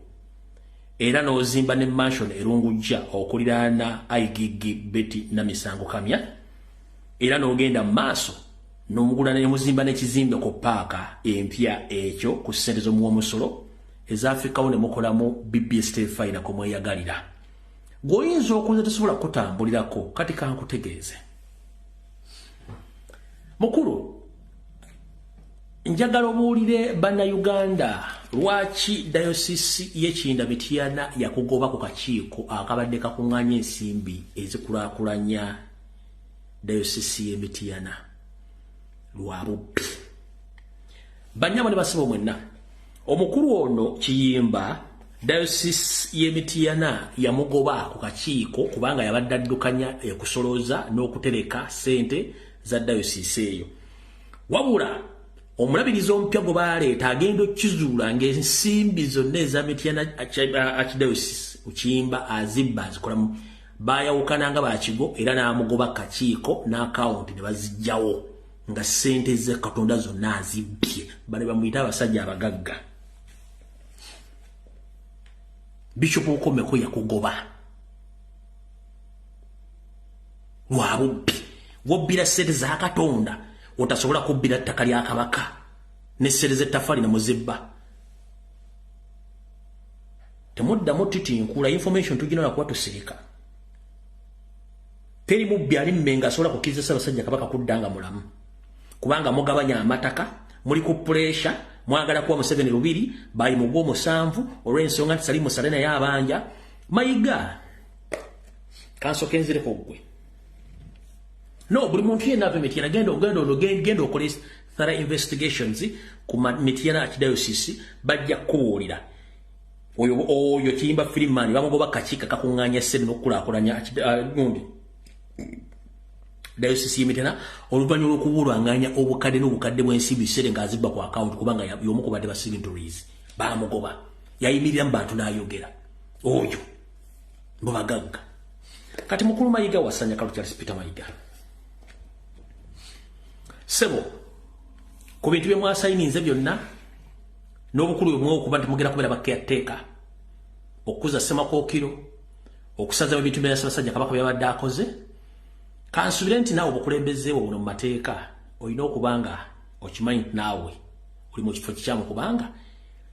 era n'ozimba ne mansion erungujja okuliraana Aigigi Betty na Misango Kamya era n'ogenda maaso n'omugula ne muzimba n'ekizimbe ku paaka empya ekyo ku ssente z'omuwomusolo ezafikawo ne mukolamu BBS Fine ko mweyagalira. Goyinza okuza tosobola kutambulirako kati kankutegeeze. Mukulu njagala obuulire Bannayuganda lwaki dayosisi y'Ekinda Mityana yakugoba ku kakiiko akabadde kakuŋŋaanya ensimbi ezikulaakulanya dayosisi y'Emityana lwa bubbi. Bannyabo ne basiba mwenna omukulu ono Kiyimba dayosisi y'Emityana yamugoba ku kakiiko kubanga yabadde addukanya okusolooza n'okutereka ssente za dayosisi eyo. Wabula omulabirizi omupya gwe baaleeta agenda okkizuula ng'ensimbi zonna eza Mityana Archdiocese Kiyimba azibba azikolamu baayawukana nga bakigo era n'amugoba kakiiko n'akawunti ne bazijjawo nga ssente ze Katonda zonna azibbye. Bano bamuyita abasajja abagagga. Bishop Okomeko yakugoba lwa bubbi. Wobbira ssente za Katonda otasobola kubbira ttaka lya Kabaka ne ssente z'ettaffaali ne muzibba. Temuddamu titinkula information tuginola kuba tusirika. Teri mubbi ali Mmengo asobola kukkiriza Ssaabasajja Kabaka kuddanga mulamu kubanga mugabanya amataka muli ku pressure mwagala kuwa Museveni Lubiri bayi mu gw'omusanvu olw'ensonga nti Salimu Salena y'abanja mayiga kansokenzireko gwe no buli muntu yenna ave Mityana genda okole thorough investigations ku Mityana Archdiocese bajja kuwulira oyo Kiyimba Freeman bamugoba kakiika kakunganya sente n'okulaakulanya gundi Diocese y'Emityana oluvannyuma lw'okubuulwanganya obukadde n'obukadde bw'ensimbi bisere ng'azibba ku account kubanga y'omu ku badde ba signatories baamugoba yayimirira mu bantu n'ayogera oyo mbabagagga kati mukulu Mayiga wasanya Kalu Charles Peter Mayiga sebo ku bintu bye mwasayininze byonna n'obukulu bwe okuba nti mugera kubeera bakyateeka okuza Semakookiro okusaza ebintu bya Ssaabasajja Kabaka byabadde akoze kansubire nti naawe obukulembeze buno mu mateeka olina okubanga okimanyi naawe oli mu kifo kikyamu kubanga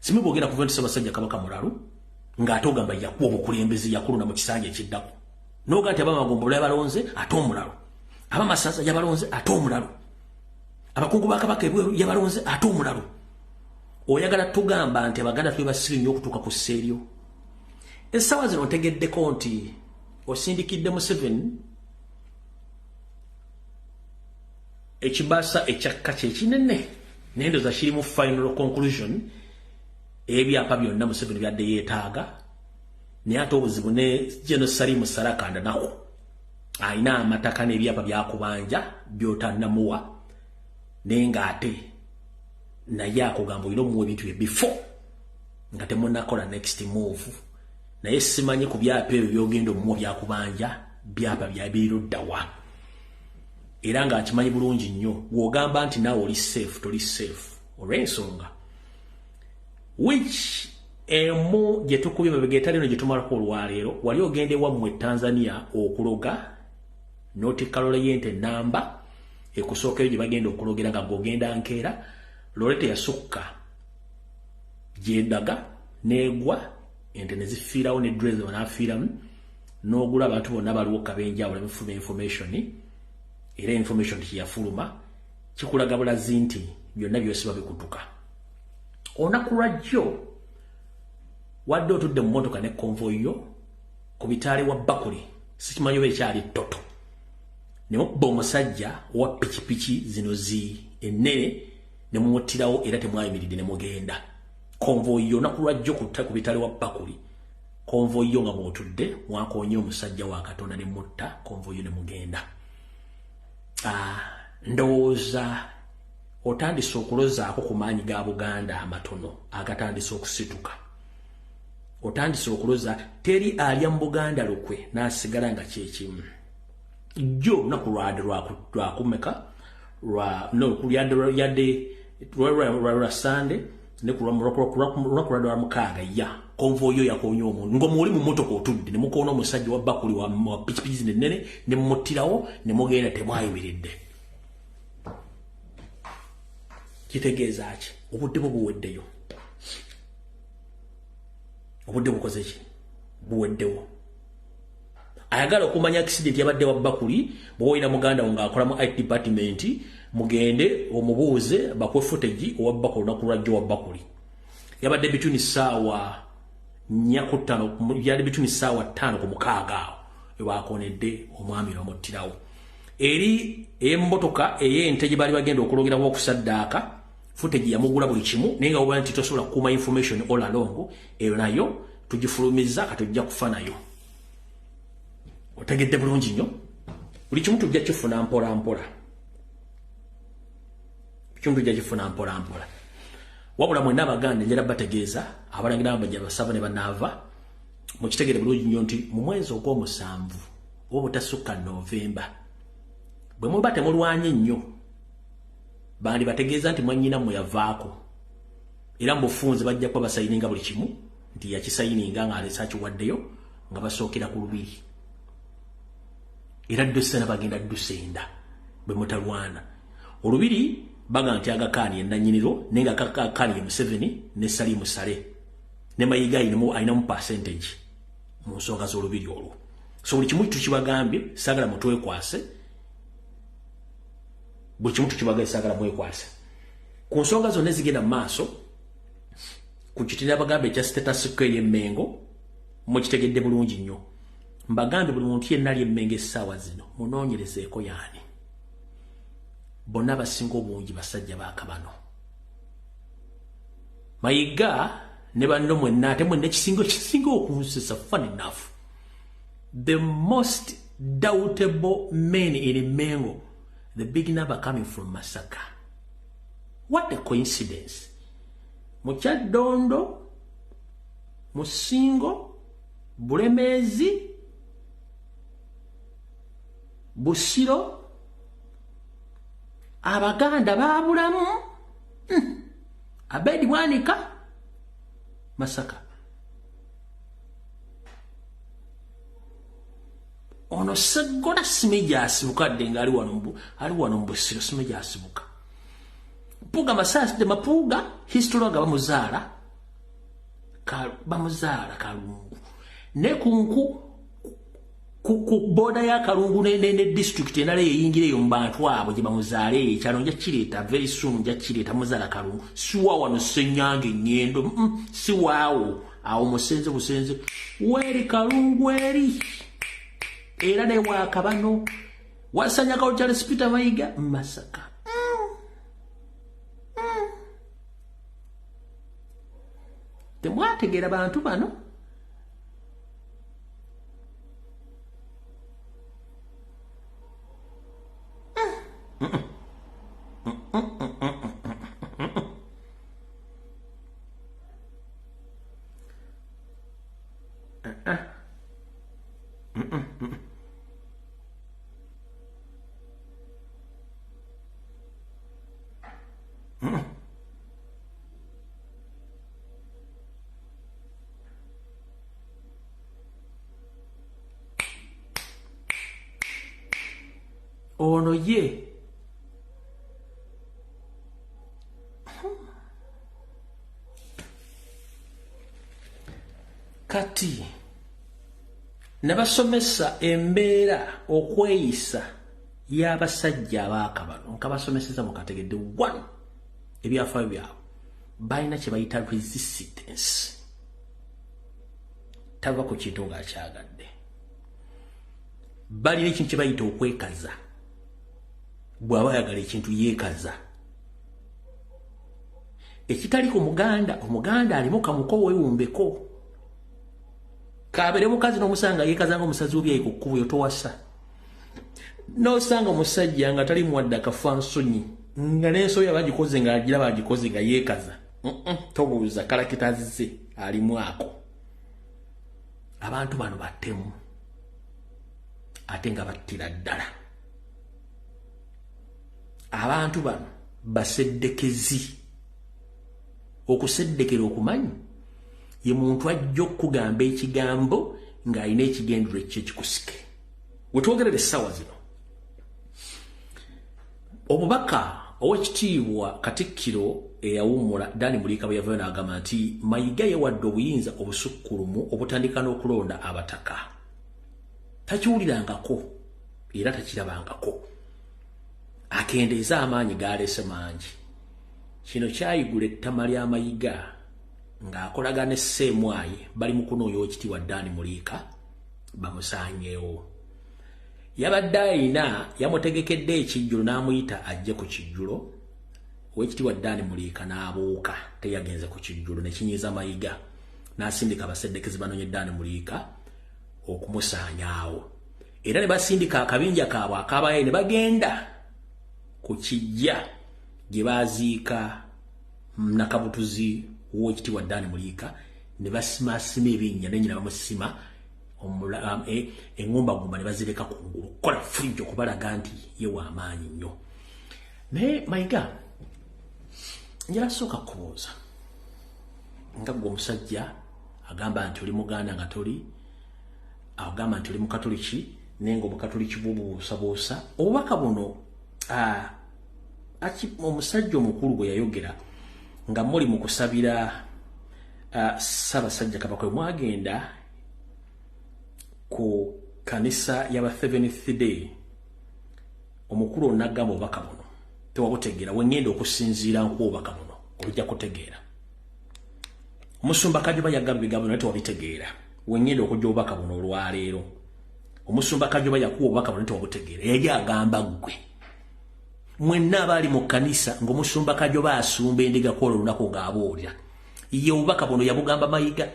simu bwogera ku Ssaabasajja Kabaka mulalu ng'ate ogamba yakuwa obukulembeze yakuluna mu kisanja ekiddako n'oga nti abamagombolo yabalonze ate omulalu abamasaza yabalonze ate omulalu abakungu ba Kabaka ebweru yabalonze ate omulalu oyagala tugamba nti Abaganda tuli basiru nnyo okutuuka ku sseeryo essaawa zino ntegeddeko nti osindikidde Museveni ekibaasa ekyakka kyekinene nendoza kiri mu final conclusion ebyapa byonna Museveni byadde yeetaaga naye ate obuzibu ne General Salim Sarakanda nako alina amataka n'ebyapa byakubanja byotannamuwa naye ng'ate naye akugamba olina omuwa ebintu bye before nga temunnakola next move naye simanyi ku byapa ebyo byogenda omuwa byakubanja byapa byabiruddawa era nga akimanyi bulungi nnyo bw'ogamba nti naawe oli safe toli safe olw'ensonga which emu gye tukubye mabega etali eno gye tumalako olwaleero wali ogende wammwe Tanzania okuloga North Yente namba ekusookayo gye bagenda okulogera nga gw'ogenda nkeera Lorette yasukka gyendaga neegwa ente ne zifiirawo ne dress banaafiiramu n'ogula abantu bonna baliwo kabenjawulo ebifuna information era information tiyafuluma kikulaga bulazi nti byonna byosiba bikutuka olunaku lwajjo wadde otudde mu mmotoka ne convoy yo ku bitaali wa Bakuli sikimanyi oba ekyali ttoto ne mubba omusajja wa pikipiki zino ennene ne mumuttirawo era temwayimiridde ne mugenda convoy yo olunaku lwajjo ku bitaali wa Bakuli convoy yo nga mwotudde mwakoonye omusajja wa Katonda ne mutta convoy yo ne mugenda ndowooza otandise okulozaako ku maanyi ga Buganda amatono agatandise okusituka otandise okuloza teri alya mu Buganda lukwe n'asigala nga kyekimu jjo olunaku lwadde lwakumeka lwa Sande ne ku lunaku lwadde lwa mukaaga ya konvoy yo yakoonya omuntu ng'omuli mu mmotoka otudde ne mukoona omusajja wa Bakuli wa pikipiki ennene ne mumuttirawo ne mugenda temwayimiridde kitegeeza ki obudde bwo buweddeyo obudde bukoze ki buweddewo ayagala okumanya accident yabadde wa Bakuli bw'oyina muganda wo ng'akola mu IT department mugende omubuuze bakwe footage owa Bakuli olunaku lwajjo wa Bakuli yabadde between ssaawa 4 yali between ssaawa 5 ku mukaaga awo ebakonedde omwami n'omuttirawo eri emmotoka ey'ente gye baali bagenda okulogerawo okusaddaaka footage yamugula buli kimu naye nga oba nti tosobola kukuuma information all along eyo nayo tugifulumiza katujja kufa nayo otegedde bulungi nnyo buli kimu tujja kifuna mpola mpola wabula mwenna Abaganda njala bategeeza abalangira abajja basaba ne banaava mukitegere bulungi nnyo nti mu mwezi ogw'omusanvu oba butasukka Novemba bwe muba temulwanye nnyo bandi bategeeza nti mwannyina mmwe yavaako era mu bufunze bajja kuba basayininga buli kimu nti yakisayininga ng'alesa akiwaddeyo nga basookera ku lubiri era ddusena bagenda ddusenda bwe mutalwana olubiri baga nti Agakaani ennannyiniro naye nga Agakaani ye Museveni ne Salimu Sale ne Mayiga ayinamu percentage mu nsonga z'olubiri olwo so buli kimu tukibagambye saagala mutwekwase buli kimu tukibagambye saagala mwekwase ku nsonga zonna ezigenda mu maaso ku kitera bagambe ekya status quo ey'Emmengo mukitegedde bulungi nnyo mbagambye buli muntu yenna ali Emmengo essaawa zino munoonyerezeeko yaani bonna basinga obungi basajja ba Kabano. Mayiga ne banno mwenna ate mwenna kisinga okunsisa fun enough. The most doubtable men in Mengo, the big number coming from Masaka. What a coincidence. Muchadondo, Musingo, Bulemezi, Busiro, Abaganda babulamu, Abedi Wanika, Masaka. Ono segona simeja asibuka denga ali wanombu siro simeja asibuka. Puga masasi de mapuga history ga bamuzala Kalungu. Ne kunku ku boda ya Kalungu ne district enale yingire yo mbantu abo je bamuzale kyalo nja kireta very soon nja kireta muzala Kalungu. Siwa wano senyange nyendo siwawo awo musenze busenze weri Kalungu eri. Era ne wa Kabano wasanya ka Charles Peter Mayiga Masaka. Temwategera bantu bano ono ye kati nabasomesa embeera okweyisa y'abasajja abaakabano nkabasomeseza mukategedde one ebyafaayo byabo balina kye bayita resistance tava ku kintu ng'akyagadde balina ekintu kye bayita okwekaza bw'aba ayagala ekintu yeekaza ekitali ku omuganda alimu kamuko weewumbeko kabere mukazi n'omusanga yeekaza ng'omusazi obyayi ku kkubo towasa n'osanga omusajja nga tali muwadde akafa nsonyi nga n'ensooya bagikoze nga agira bagikoze nga yeekaza tobuuza kalakitazize alimu ako abantu bano battemu ate nga battira ddala abantu bano baseddekezi okuseddekera okumanyi ye muntu ajja okugamba ekigambo ng'alina ekigendero ekyekikusike wetwogerera essaawa zino obubaka ow'ekitiibwa Katikkiro eyawummula Dani Muliika bwe yavaayo n'agamba nti Mayiga yewadde obuyinza obusukkulumu obutandika n'okulonda abataka takiwulirangako era takirabangako akendeeza amaanyi gaalese mangi kino kyayigula ettama lya Mayiga ng'akolaga ne Sseemwayi bali mu kunoonya Oweekitiibwa Dani Muliika bamusaanyeewo yabadde ayina yamutegekedde ekijjulo n'amuyita ajje ku kijjulo Oweekitiibwa Dani Muliika n'abuuka teyagenze ku kijjulo ne kinyiiza Mayiga n'asindika abaseddekezi banoonye Dani Muliika okumusaanyaawo era ne basindika akabinja kaabwe akaabaye ne bagenda ku kijja gye baaziika nakabutuzi w'Oweekitiibwa Dani Muliika ne basimaasima ebinnya n'ennyina bamusima eŋŋumbagumba ne bazireka kungulu kola fujjo okubalaga nti ye w'amaanyi nnyo naye Mayiga njala sooka kubuuza nga gwe omusajja agamba nti oli muganda nga toli agamba nti oli mukatoliki naye nga omukatoliki bw'obubuusabuusa obubaka buno omusajja omukulu bwe yayogera nga muli mu kusabira Ssaabasajja Kabaka bwe mwagenda ku kanisa y'aba 7th day omukulu onagamba obubaka buno tewabutegeera wengenda okusinziira nku obubaka buno olujja kutegeera omusumba Kajoba yagamba ebigambo naye tewabitegeera wengenda okujja obubaka buno olwaleero omusumba Kajoba yakuwa obubaka buno tewabutegeera yali agamba gwe mwenna abali mu kanisa ng'omusumba Kajoba asumba endiga kwa olunaku ng'abuulira ye obubaka buno yabugamba Mayiga.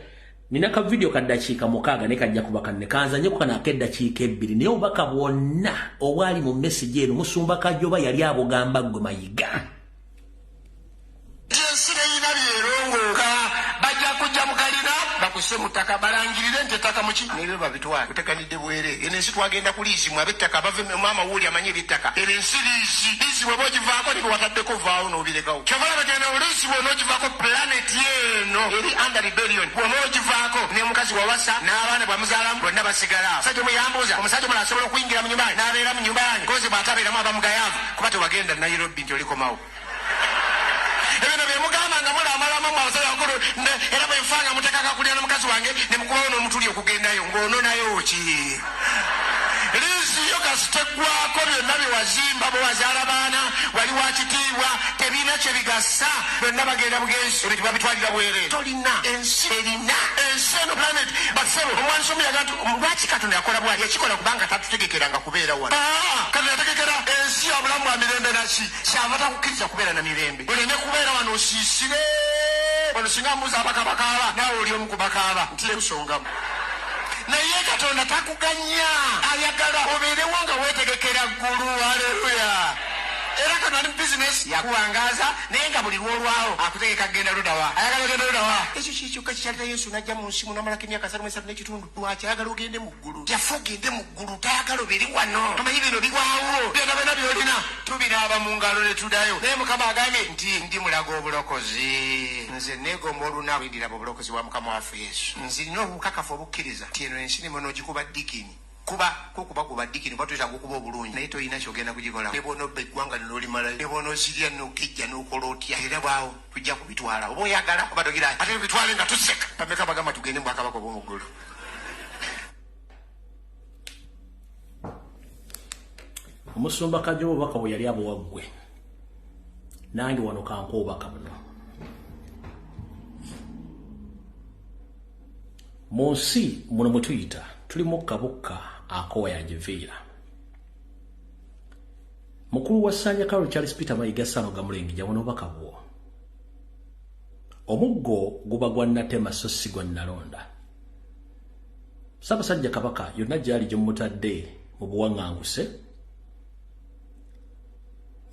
Nina ka video ka dakiika 6 ne kajja kuba kanne kanza nnyo kana akeddakiika 2 naye obubaka bwonna obwali mu message eno musumba Kajoba yali abugamba gwe Mayiga. Mutaka balangirire nti ettaka muki nibe babitwala kuteganidde bwere ene nsi twagenda kuliisi mu abettaka bave mama wuli amanyi ebittaka ene nsi liisi bwe bogivaako nibe wataddeko vaawo n'obirekawo kyovala bagenda oliisi bwona ogivaako planet yeno eri under rebellion bwona ogivaako ne mukazi wawasa n'abaana bwamuzaalamu bonna basigala omusajja omuyambuuza omusajja omulala asobola okuyingira mu nyumba n'abeera mu nyumba yange kozi bw'atabeeramu abamugayaavu kuba tewagenda Nairobi nti olikomawo ebino byemugamba nga mulamalamu mwabasajja bakulu era bwenfanga mutekaka kulya n'omukazi wange ne mukubawo n'omutuli okugendayo ng'ononayo ki liisi yo kasiteggwako byonna byewazimba bwe wazaala baana wali wa kitiibwa tebiina kye bigasa byonna bagenda bugenzi ebyo tebabitwalira bwere tolina ensi erina ensi eno planet basebo omwana somu yaga nti lwaki Katonda yakola bwali yakikola kubanga tatutegekeranga kubeera wano Katonda yategekera ensi ya bulamu bwa mirembe naki kyava takukkiriza kubeera na mirembe oleme kubeera wano osiisire wano singa mbuuza abakabakaaba naawe oli omu ku bakaaba nti ekusongamu naye Katonda takuganya ayagala obeerewo nga weetegekera ggulu. Haleluya. Era Katonda ali bizinesi yakuwangaza naye nga buli lwolwawo akutegeka kugenda ludawa ayagala ogenda ludawa ekyo kikyokka kikyalira Yesu n'ajja mu nsi munamalako emyaka 33 lwaki ayagala ogende mu ggulu yafa ogende mu ggulu tayagala obiri wano amanyi bino bigwawo byonna byonna byolina tubinaaba mu ngalo ne tudayo naye Mukama agambye nti ndi mulaga obulokozi nze neegomba olunaku ndiraba obulokozi bwa Mukama waffe Yesu nzirina obukakafu obukkiriza nti eno ensi nimo n'ogikuba dikini kuba kuba dikini batwita kukuba obulungi naye toyina kyogenda kugikola nebona obba eggwanga linolimala nebona osirya nokijja nokola otya era bwawo tujja kubitwala oba oyagala oba togira ate bitwale nga tuseka bameka bagamba tugende mu Bwakabaka obw'omuggulu. Omusumba Kajoba obubaka bwe yali abuwaggwe nange wano kanka obubaka buno mu nsi muno mwe tuyita tulimu kabuka akowa yajiviira mukulu wa Ssanja Carol Charles Peter Mayiga Sano Gamulengija wano obubaka bwo omuggo guba gwa Natema so si gwa Nalonda. Ssaabasajja Kabaka yonna gyali gye mutadde mu buwaŋŋanguse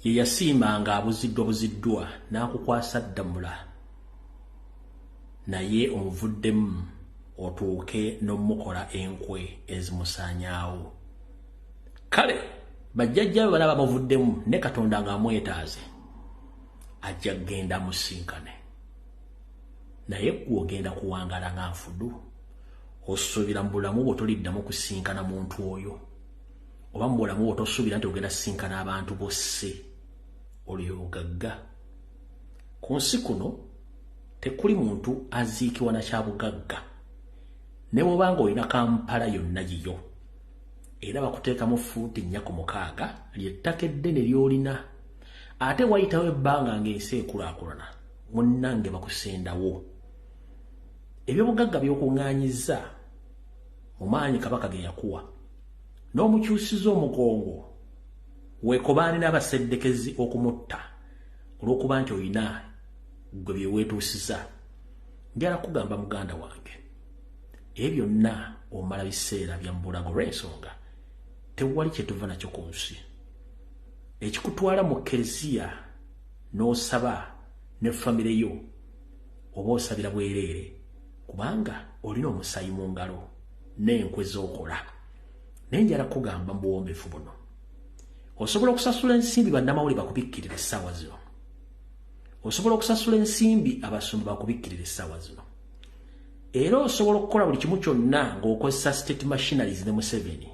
ye yasiimanga abuziddwa n'akukwasa ddamula naye omuvuddemu otuuke n'omukola enkwe ezimusaanyaawo. Kale bajjajjawe bana bamuvuddemu ne Katonda ng'amwetaaze ajja kgenda musinkane naye ggwe ogenda kuwangala nga nfudu osuubira mu bulamu bwo toliddamu kusinkana muntu oyo oba mu bulamu bwo tosuubira nti ogenda sinkana abantu bosse olyogagga. Ku nsi kuno tekuli muntu aziikibwa na kyabugagga ne bw'obanga olina Kampala yonna yiyo era bakuteekamu fuuti 4 ly'ettaka eddene ly'olina ate wayitawo ebbanga ng'ensi ekulaakulana munnange bakusendawo ebyobugagga by'okuŋŋaanyizza mu maanyi Kabaka ge yakuwa n'omukyusiza omugongo weekobaane n'abaseddekezi okumutta olw'okuba nti olina gwe byeweetuusiza. Njala kugamba muganda wange ebyo byonna omala biseera bya mbulago lw'ensonga tewali kye tuva nakyo ku nsi ekikutwala mu Kereziya n'osaba ne famire yo oba osabira bwereere kubanga olina omusaayi mu ngalo n'enkwe z'okola. Naye njala kugamba mu buwombeefu buno osobola okusasula ensimbi bannamawulire bakubikkirira essaawa zino osobola okusasula ensimbi abasumba bakubikkirira essaawa zino era osobola okukola buli kimu kyonna ng'okozesa state machineries ne Museveni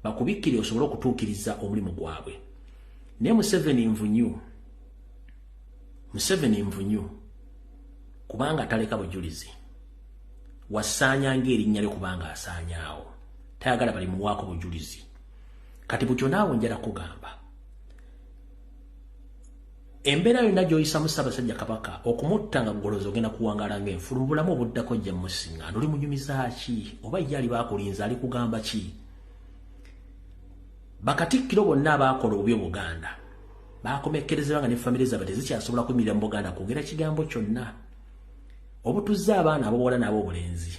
bakubikkire osobola okutuukiriza omulimu gwabwe. Naye Museveni nvunyu kubanga taleka bujulizi wasaanya ng'erinnya lyo kubanga asaanyaawo tayagala bali muwaako bujulizi. Kati butyo naawe njala kugamba embeera yonna gy'oyisamu Ssaabasajja Kabaka okumutta nga ggolozi ogenda kuwangala ng'enfulu mu bulamu obuddako gye musiŋŋaana oli munyumiza ki oba ye ali baakulinza ali kugamba ki? Bakatikkiro bonna abaakola obubi Buganda bakomekkerezebwa nga ne famire zaabwe tezikyasobola kuyimirira mu Buganda kwogera kigambo kyonna. Obutuzza abaana ab'obuwala n'ab'obulenzi.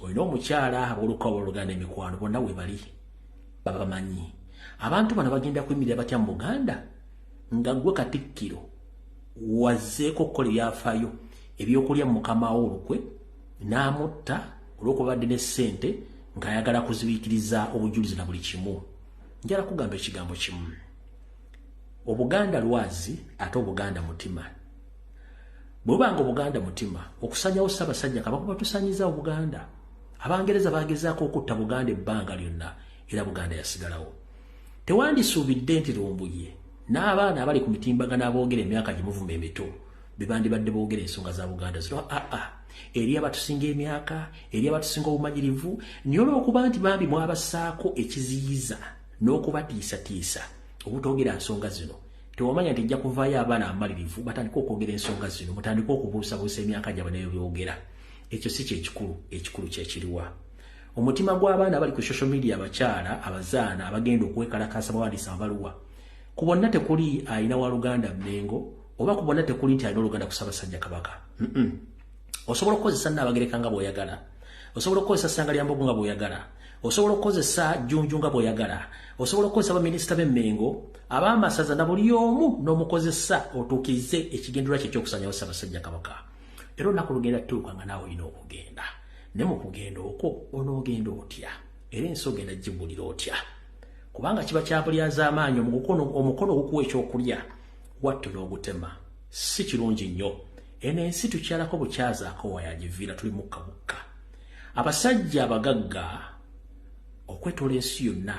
Olina omukyala ab'olukka obooluganda emikwano bonna we bali babamanyi. Abantu bano bagenda kuyimirira batya mu Buganda nga gwe Katikkiro wazzeeko okukola ebyafaayo ebyokulya mu mukama we olukwe n'amutta olw'okubadde ne ssente ng'ayagala kuzibiikiriza obujulizi na buli kimu. Njala kugamba ekigambo kimu. Obuganda lwazi ate Obuganda mutima. Bw'obanga Obuganda mutima okusanyawo Ssaabasajja Kabaka batusanyiza Obuganda. Abangereza bagezaako okutta Buganda ebbanga lyonna era Buganda yasigalawo. Tewandisuubidde nti Lumbuye n'abaana abali ku mitimbagano aboogera emyaka gye muvuma emito be bandibadde boogera ensonga za Buganda zino. Eri abatusinga emyaka, eri abatusinga obumanyirivu, naye olw'okuba nti bambi mwabassaako ekiziyiza n'okubatiisatiisa obutogera nsonga zino, tewamanya nti ejja kuvaayo abaana amalirivu batandika okwogera ensonga zino, mutandika okubuusabuusa emyaka gyabwe nayo byogera. Ekyo si kyekikulu, ekikulu kyekiriwa. Omutima gw'abaana abali ku social media, abakyala, abazaana abagenda okwekalakaasa bawandiisa amabaluwa, ku bonna tekuli ayina wa Luganda Mmengo, oba ku bonna tekuli nti ayina Oluganda ku Ssaabasajja Kabaka. Osobola okukozesa Nnaabagereka nga bw'oyagala, osobola okukozesa Ssangalyambogo nga bw'oyagala, osobola okukozesa Jjunju nga bw'oyagala, osobola okukozesa baminisita b'Emmengo, ab'amasaza na buli omu n'omukozesa otuukirize ekigendererwa kye ky'okusanyawo Ssaabasajja Kabaka. Era olunaku lugenda tutuuka nga naawe olina okugenda. Ne mu kugenda okwo onoogenda otya? Era ensi ogenda gibulira otya? Kubanga kiba kyabulyaza amaanyi omukono ogukuwa ekyokulya wattu n'ogutema. Si kirungi nnyo. Eno ensi tukyalako bukyazaako wayagiviira tuli mukka bukka. Abasajja abagagga okwetoola ensi yonna,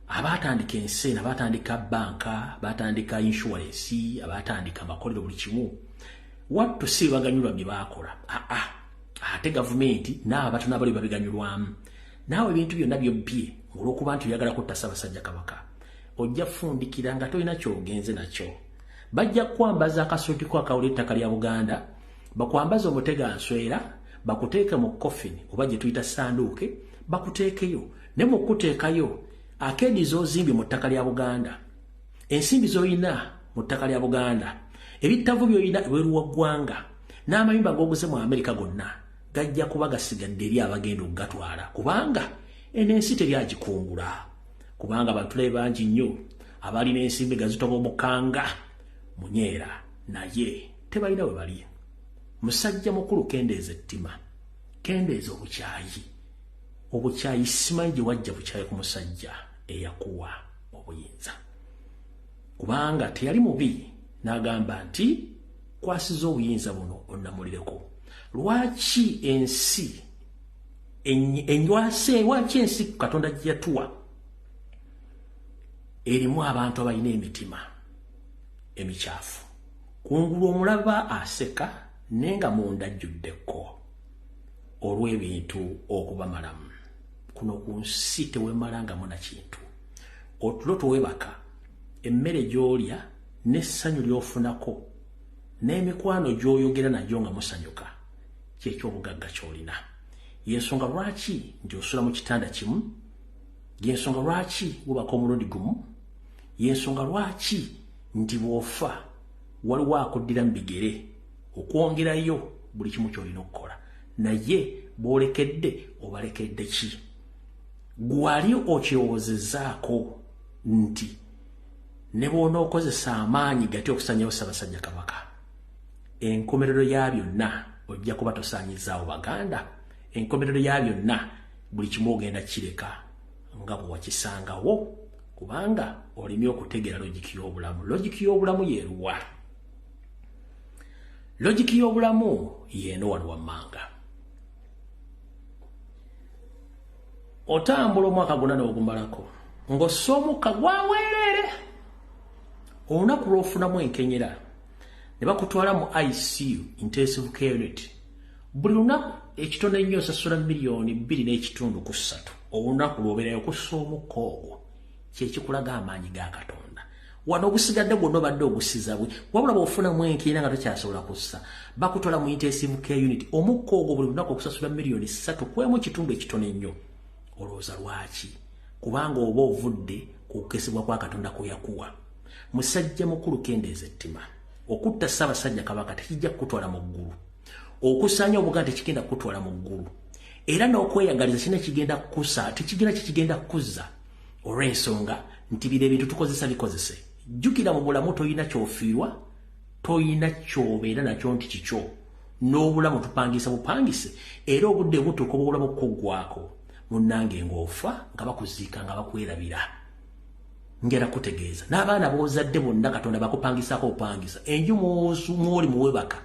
abaatandika ensi eno, abaatandika banka, abaatandika insurance, abaatandika amakolero buli kimu, wattu si baganyulwa bye baakola. Ate gavumenti n'abo batono abali babiganyulwamu. Naawe ebintu byonna byobbye olw'okuba nti oyagala kutta Ssaabasajja Kabaka, ojja kufundikira nga tolina ky'ogenze nakyo. Bajja kwambaza akasuuti ko akawula ettaka lya Buganda, bakwambaza omuteganswera, bakuteeke mu coffin oba gye tuyita sanduuke, bakuteekeyo. Ne mu kuteekayo akeedi z'ozimbye mu ttaka lya Buganda, ensimbi z'olina mu ttaka lya Buganda, ebittavu by'olina ebweru wa ggwanga, n'amayumba g'oguze mu Amerika gonna gajja kuba gasigadde eri abagenda okugatwala, kubanga eno ensi teryagikungula. Kubanga bantulabe bangi nnyo abalina ensimbi gazitoba omukanga munyeera, naye tebalina we bali. Musajja mukulu kendeeza ettima, kendeeza obukyayi. Obukyayi simanyi gye wajja bukyayi ku musajja eyakuwa obuyinza, kubanga teyali mubi n'agamba nti kwasiza obuyinza buno onnamulireko. Lwaki ensi lwaki ensi Katonda gye yatuwa erimu abantu abalina emitima emikyafu? Kungulu omulaba aseka naye nga munda ajjuddeko olw'ebintu okubamalamu. Kuno ku nsi teweemalangamu na kintu. Otulo towebaka, emmere gy'olya n'essanyu ly'ofunako n'emikwano gy'oyogera nagyo nga musanyuka, kyekyobugagga ky'olina. Yensonga lwaki nti osula mu kitanda kimu, yensonga lwaki wubaka omulundi gumu, yensonga lwaki nti bw'ofa waliwo akuddira mu bigere okwongerayo buli kimu ky'olina okukola. Naye bw'olekedde obalekedde ki? Gwali okyewozezaako nti ne bw'onookozesa amaanyi gati okusanyawo Ssaabasajja Kabaka, enkomerero ya byonna ojja kuba tosaanyizaawo Baganda. Enkomerero ya byonna buli kimu ogenda kireka nga bwe wakisangawo, kubanga olimye okutegeera logiki y'obulamu. Logiki y'obulamu yeeruwa? Logiki y'obulamu yeeno wano wammanga. Otambula omwaka gwonna n'ogumalako ng'ossa omukka gwaweerere, olunaku lw'ofunamu enkenyera ne bakutwala mu ICU, intensive care unit. Buli lunaku ekitono ennyo osasula $2.3 olunaku lw'obeerayo kussa omukka ogwo. Kyekikulaga amaanyi ga Katonda. Wano ogusigadde gwonna obadde ogusiza bwe, wabula bw'ofunamu enkenyera nga tokyasobola kussa, bakutwala mu intensive care unit. Omukka ogwo buli lunaku okusasula $3 kwemu ekitundu ekitono ennyo. Olowooza lwaki? Kubanga oba ovudde ku kukesebwa kwa Katonda kwe yakuwa. musajja mukulu Kendeeza Ettima okutta Ssaabasajja Kabaka tekijja kutwala mu ggulu okusanya Obuganda tekigenda kutwala mu ggulu era n'okweyagaliza kina kigenda kusa tekigenda kuzza olw'ensonga nti bire bintu tukozesa bikozese jjukira mu bulamu toyina kyofiirwa toyina kyobeera nakyo nti kikyo n'obulamu tupangisa bupangise era obudde butuuka obulamu kuggwako munnange ng'ofa nga bakuziika nga bakwerabira ngera kutegeeza n'abaana b'ozadde bonna Katonda bakupangisaako opangisa enju mw'oli muwebaka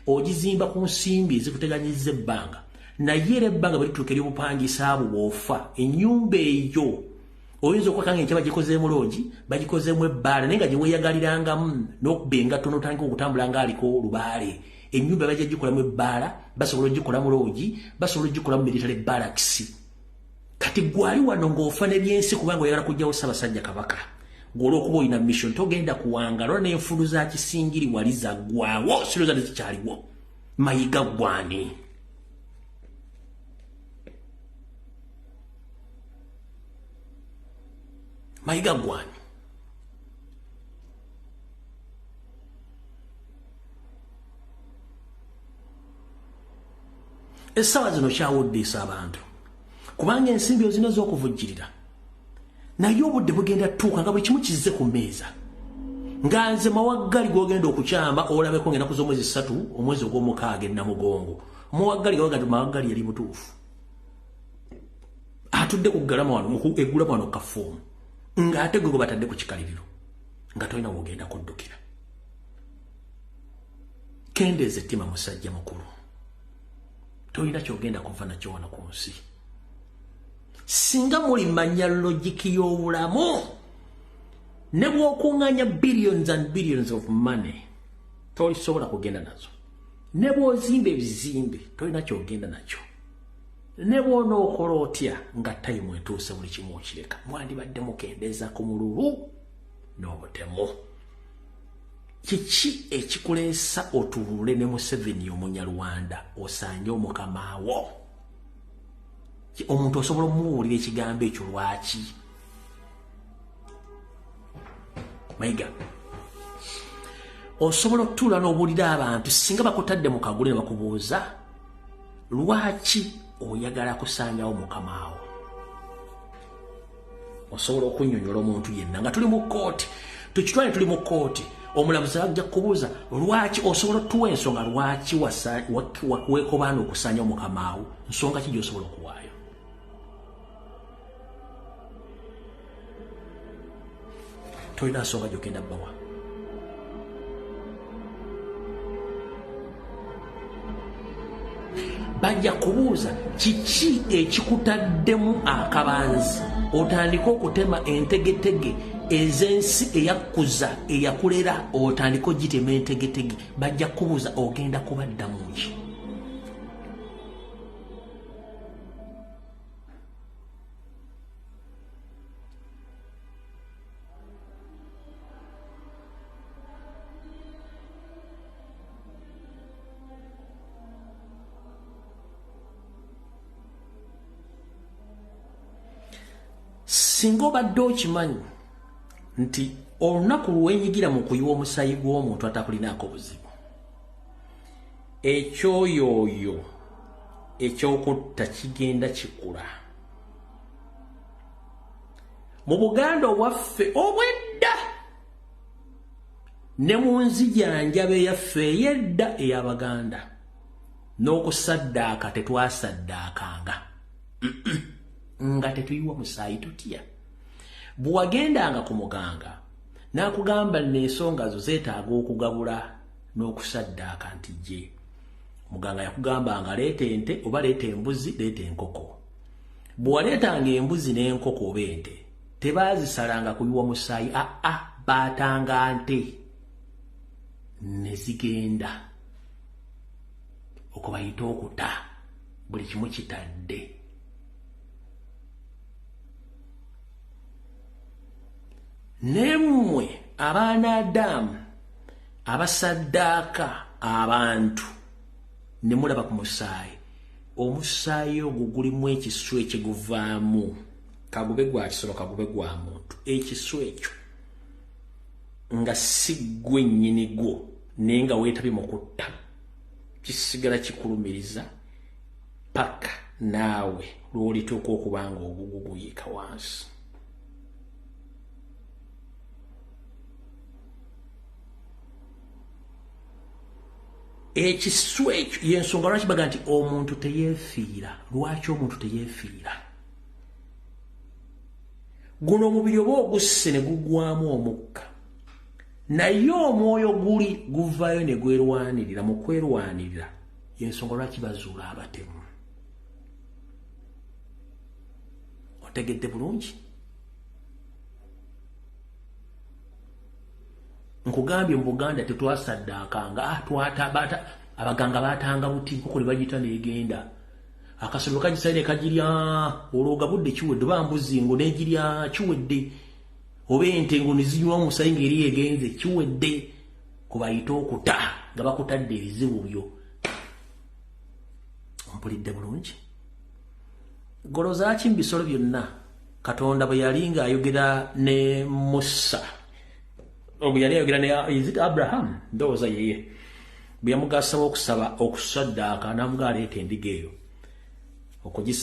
ogizimba ku nsimbi ezikuteganyizza ebbanga naye era ebbanga bwe lituuka ery'obupangisa abo bw'ofa ennyumba eyo oyinza okwekanga enkya bagikozeemu loogi bagikozeemu ebbaala naye nga gye weeyagalirangamu n'okuba engatto n'otandika okutambula ng'aliko lubaale ennyumba bajja gikolamu ebbaala basobola ogikolamu loogi basobola ogikolamu military barracks kati gwali wano ng'ofa n'ebyensi kubanga oyagala kujjawo Ssaabasajja Kabaka gw'olwokuba olina mission togenda kuwangala n'enfulu za Kisingiri wali zaggwaawo siroza tezikyaliwo Mayiga gwani Mayiga gwani essaawa zino kyawoddeesa abantu kubanga ensimbi ozina z'okuvujjirira naye obudde bugenda tuuka nga buli kimu kizze ku mmeeza nga nze Mawaggali gw'ogenda okukyama olabeko ngenda kuza omwezi 3 omwezi ogw'omukaaga e Namugongo Mawaggali gawaga nti Mawaggali yali mutuufu atudde ku ggalama wano eggulama wano kafoomu ng'ate gwe batadde ku kikaliriro nga tolina wogenda kuddukira Kendeeza Ettima musajja mukulu tolina kyogenda kuva nakyo wano ku nsi singa muli manya logiki y'obulamu ne bw'okuŋŋanya billions and billions of money tolisobola kugenda nazo ne bw'ozimba ebizimbe tolina kyogenda nakyo ne bw'onookola otya nga tayimu etuuse buli kimu okireka mwandibadde mukendeeza ku mululu n'obutemu kiki ekikuleesa otuulule ne Museveni Omunyarwanda osange omukamaawo omuntu osobola omuwulira ekigambo ekyo lwaki Mayiga osobola okutuula n'obuulira abantu singa bakutadde mu kagule ne bakubuuza lwaki oyagala kusangawo mukamaawo osobola okunnyonnyola omuntu yenna nga tuli mu kkooti tukitwale tuli mu kkooti omulamuzi ajja kubuuza lwaki osobola otuwa ensonga lwaki weekobaana okusanya omukamaawo nsonga ki gy'osobola okuwaayo tolina nsonga gy'ogenda bbawa bajja kubuuza kiki ekikutaddemu akabanzi otandika okutema entegetege ez'ensi eyakkuza eyakulera otandika ogitema entegetege bajja kubuuza ogenda kubaddamu ki singa obadde okimanyi nti olunaku lwenyigira mu kuyiwa omusayi gw'omuntu atakulinaako buzibu ekyoyooyo ekyokutta kigenda kikula mu Buganda owaffe obwedda ne mu nzijanjaba eyaffe ey'edda ey'Abaganda n'okusaddaaka tetwasaddaakanga nga tetuyiwa musaayi tutya bw'wagendanga ku muganga n'akugamba n'ensonga zo zeetaaga okugabula n'okusaddaaka nti gye muganga yakugambanga leeta ente oba leeta embuzi leeta enkoko bwe waleetanga embuzi n'enkoko oba ente tebaazisalanga kuyiwa musaayi baatanga nte ne zigenda okubayita okuta buli kimu kitadde nemmwe abaana Adamu abasaddaaka abantu ne mulaba ku musaayi omusaayi ogwo gulimu ekisu ekiguvaamu kagube gwa kisolo kagube gwa muntu ekisu ekyo nga siggwe nnyini gwo naye nga weetabye mu kutta kisigala kikulumiriza paka naawe lw'olituuka okuba nga oguguguyiika wansi. Ekiswa ekyo y'ensonga lwaki baga nti omuntu teyeefiira. Lwaki omuntu teyeefiira? Guno omubiri oba ogusse ne gugwamu omukka, naye omwoyo guli guvaayo ne gwerwanirira. Mu kwerwanirira y'ensonga lwaki bazuula abatemu. Otegedde bulungi? Nkugambye mu Buganda tetwasaddaakanga abaganga baatanga buti nkoko ne bagita neegenda. Akasolo kagisaire kagirya olwoga budde kiwedde oba mbuzi ngo neegirya kiwedde oba ente ngo nezinywa omusayi ng'eri egenze kiwedde kubayita okuta nga bakutadde ebizibu byo. Ompulidde bulungi? Golozaaki mu bisolo byonna Katonda bwe yali ng'ayogera ne Musa bwe yali ayogera ne Abraham ndowooza yeye bwe yamugasaba okusaba okusaddaaka n'amuga aleeta endiga eyo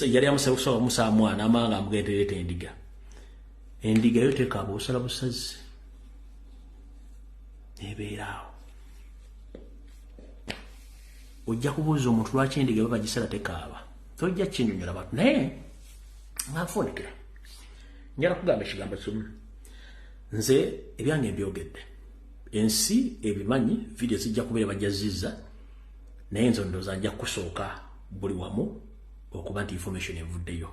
yali amusaba okusaba Musa mwana amanga amugenda leeta endiga. Endiga yo tekaaba osala busazi nebeeraawo. Ojja kubuuza omuntu lwaki endiga baba gisala tekaaba, tojja kinyonyola bantu. Naye nganfundikira njala kugamba ekigambo kimu. Nze ebyange mbyogedde, ensi ebimanyi, vidiyo zijja kubeera bajazizza, naye nze ndowooza nja kusooka buli wamu okuba nti information evuddeyo.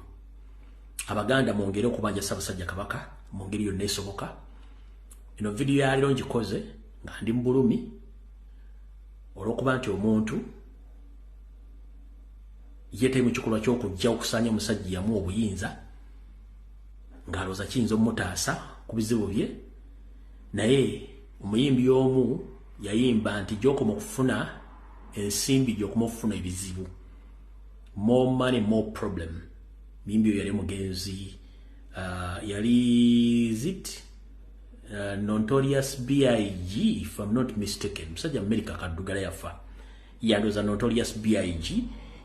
Abaganda mwongere okubanja Ssaabasajja Kabaka mu ngeri yonna esoboka. Eno vidiyo ya leero ngikoze nga ndi mu bulumi olw'okuba nti omuntu yeetali mu kikolwa ky'okujja okusaanya omusajja yamu obuyinza ng'alowooza kiyinza omutaasa ku bizibu bye. Naye omuyimbi omu yayimba nti gy'okoma okufuna ensimbi gy'okoma okufuna ebizibu. More money, more problem. Mimbi oyo yali mugenzi yali Notorious B.I.G. if I'm not mistaken. Musajja America kaddugala yafa. Yandoza Notorious B.I.G.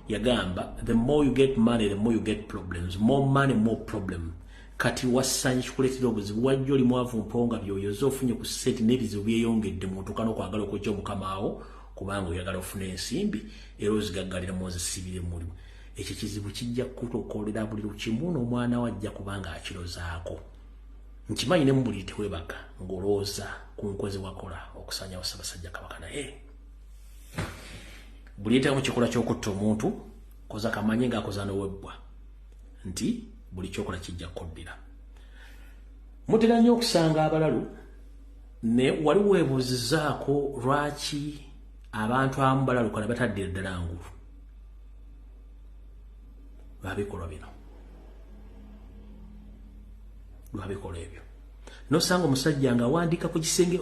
yagamba the more you get money the more you get problems. More money more problem. Kati wasanyi kikuletera obuzibu wajja oli mwavu mponga byoyoza ofunye ku seti n'ebizibu byeyongedde mu ntukano okwagala okujja omukamaawo kubanga oyagala ofuna ensimbi era ozigaggalira mwozisibire mulimu. Ekyo kizibu kijja kutokolera buli lukimu n'omwana wajja kubanga akirozaako. Nkimanyi ne mubuli tewebaka ngolooza ku nkozi wakola okusanyawo Ssaabasajja Kabaka, naye buli yeetega mu kikola ky'okutta omuntu koza kamanye ng'akoza n'owebbwa nti buli kyokola kijja kuddira. Mutera nnyo okusanga abalalu ne wali weebuuzizaako lwaki abantu abamu balaluka ne bataddira ddala ngulu lwabikolwa bino, lwabikolwa ebyo. Nosanga omusajja nga awandiika ku kisenge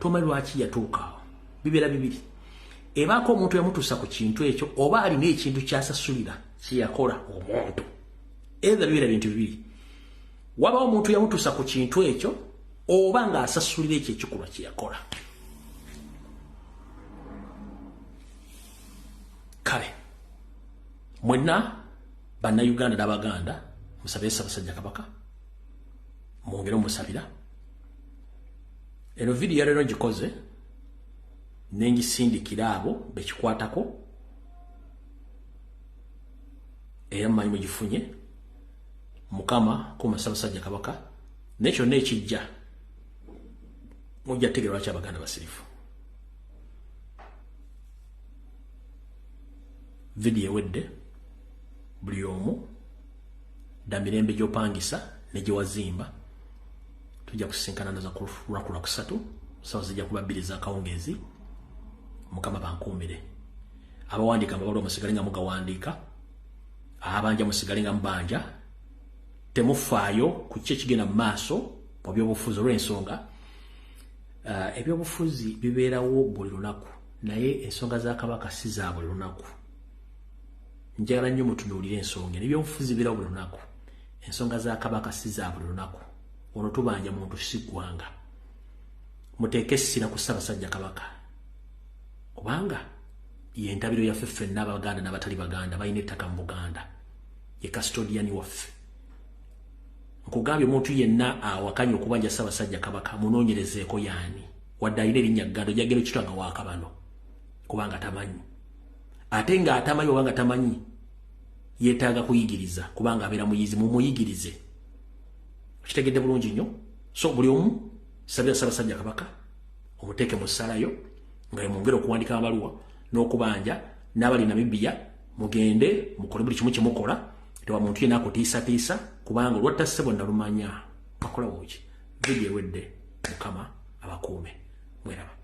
toma lwaki yatuukaawo. Bibeera bibiri. Ebaako omuntu yamutuusa ku kintu ekyo oba alina ekintu kyasasulira kyeyakola omuntu. Either bibeera bintu bibiri. Wabaawo omuntu yamutuusa ku kintu ekyo oba ng'asasulira ekyo ekikolwa kyeyakola. Kale mwenna bannayuganda n'Abaganda musabire Ssaabasajja Kabaka mwongere omusabira. Eno vidiyo ya leero ngikoze nengisindikira abo bekikwatako era mmanyi mugifunye. Mukama kuuma Ssaabasajja Kabaka n'ekyo n'ekijja mujja kutegeera lwaki Abaganda basirifu. Vidiyo ewedde buli omu dda mirembe gy'opangisa ne gye wazimba. Tujja kusisinkana nazo ku Lwakuna kusatu ssaawa zijja kuba 2 z'akawungeezi. Mukama bankuumire. Abawandiika amabaluwa musigale nga mugawandiika, abanja musigale nga mubanja. Temufaayo ku kiki ekigenda mu maaso mu byobufuzi olw'ensonga ebyobufuzi bibeerawo buli lunaku naye ensonga za Kabaka si za buli lunaku. Njagala nnyo mutunuulire ensonga ebyobufuzi bibeerawo buli lunaku, ensonga za Kabaka si za buli lunaku. Ono tubanja muntu si ggwanga. muteeke essira ku Ssaabasajja Kabaka kubanga ye ntabiro yaffe ffenna Abaganda n'abatali Baganda balina ettaka mu Buganda ye custodian waffe. Nkugambye omuntu yenna awakanya okubanja Ssaabasajja Kabaka munoonyerezeeko yaani wadde alina erinnya Gando jagero kitwanga waakabano kubanga tamanyi. Ate nga atamanyi obanga tamanyi yeetaaga kuyigiriza kubanga abeera muyizi mumuyigirize. Kitegedde bulungi nnyo. So buli omu sabira Ssaabasajja Kabaka omuteeke mu ssalayo nga mwongera okuwandika amabaluwa n'okubanja n'abali Namibia mugende mukole buli kimu kye mukola tewa muntu yenna akutiisatiisa kubanga olwatta ssebo nalumanya akola woki video ewedde Mukama abakuume mweraba.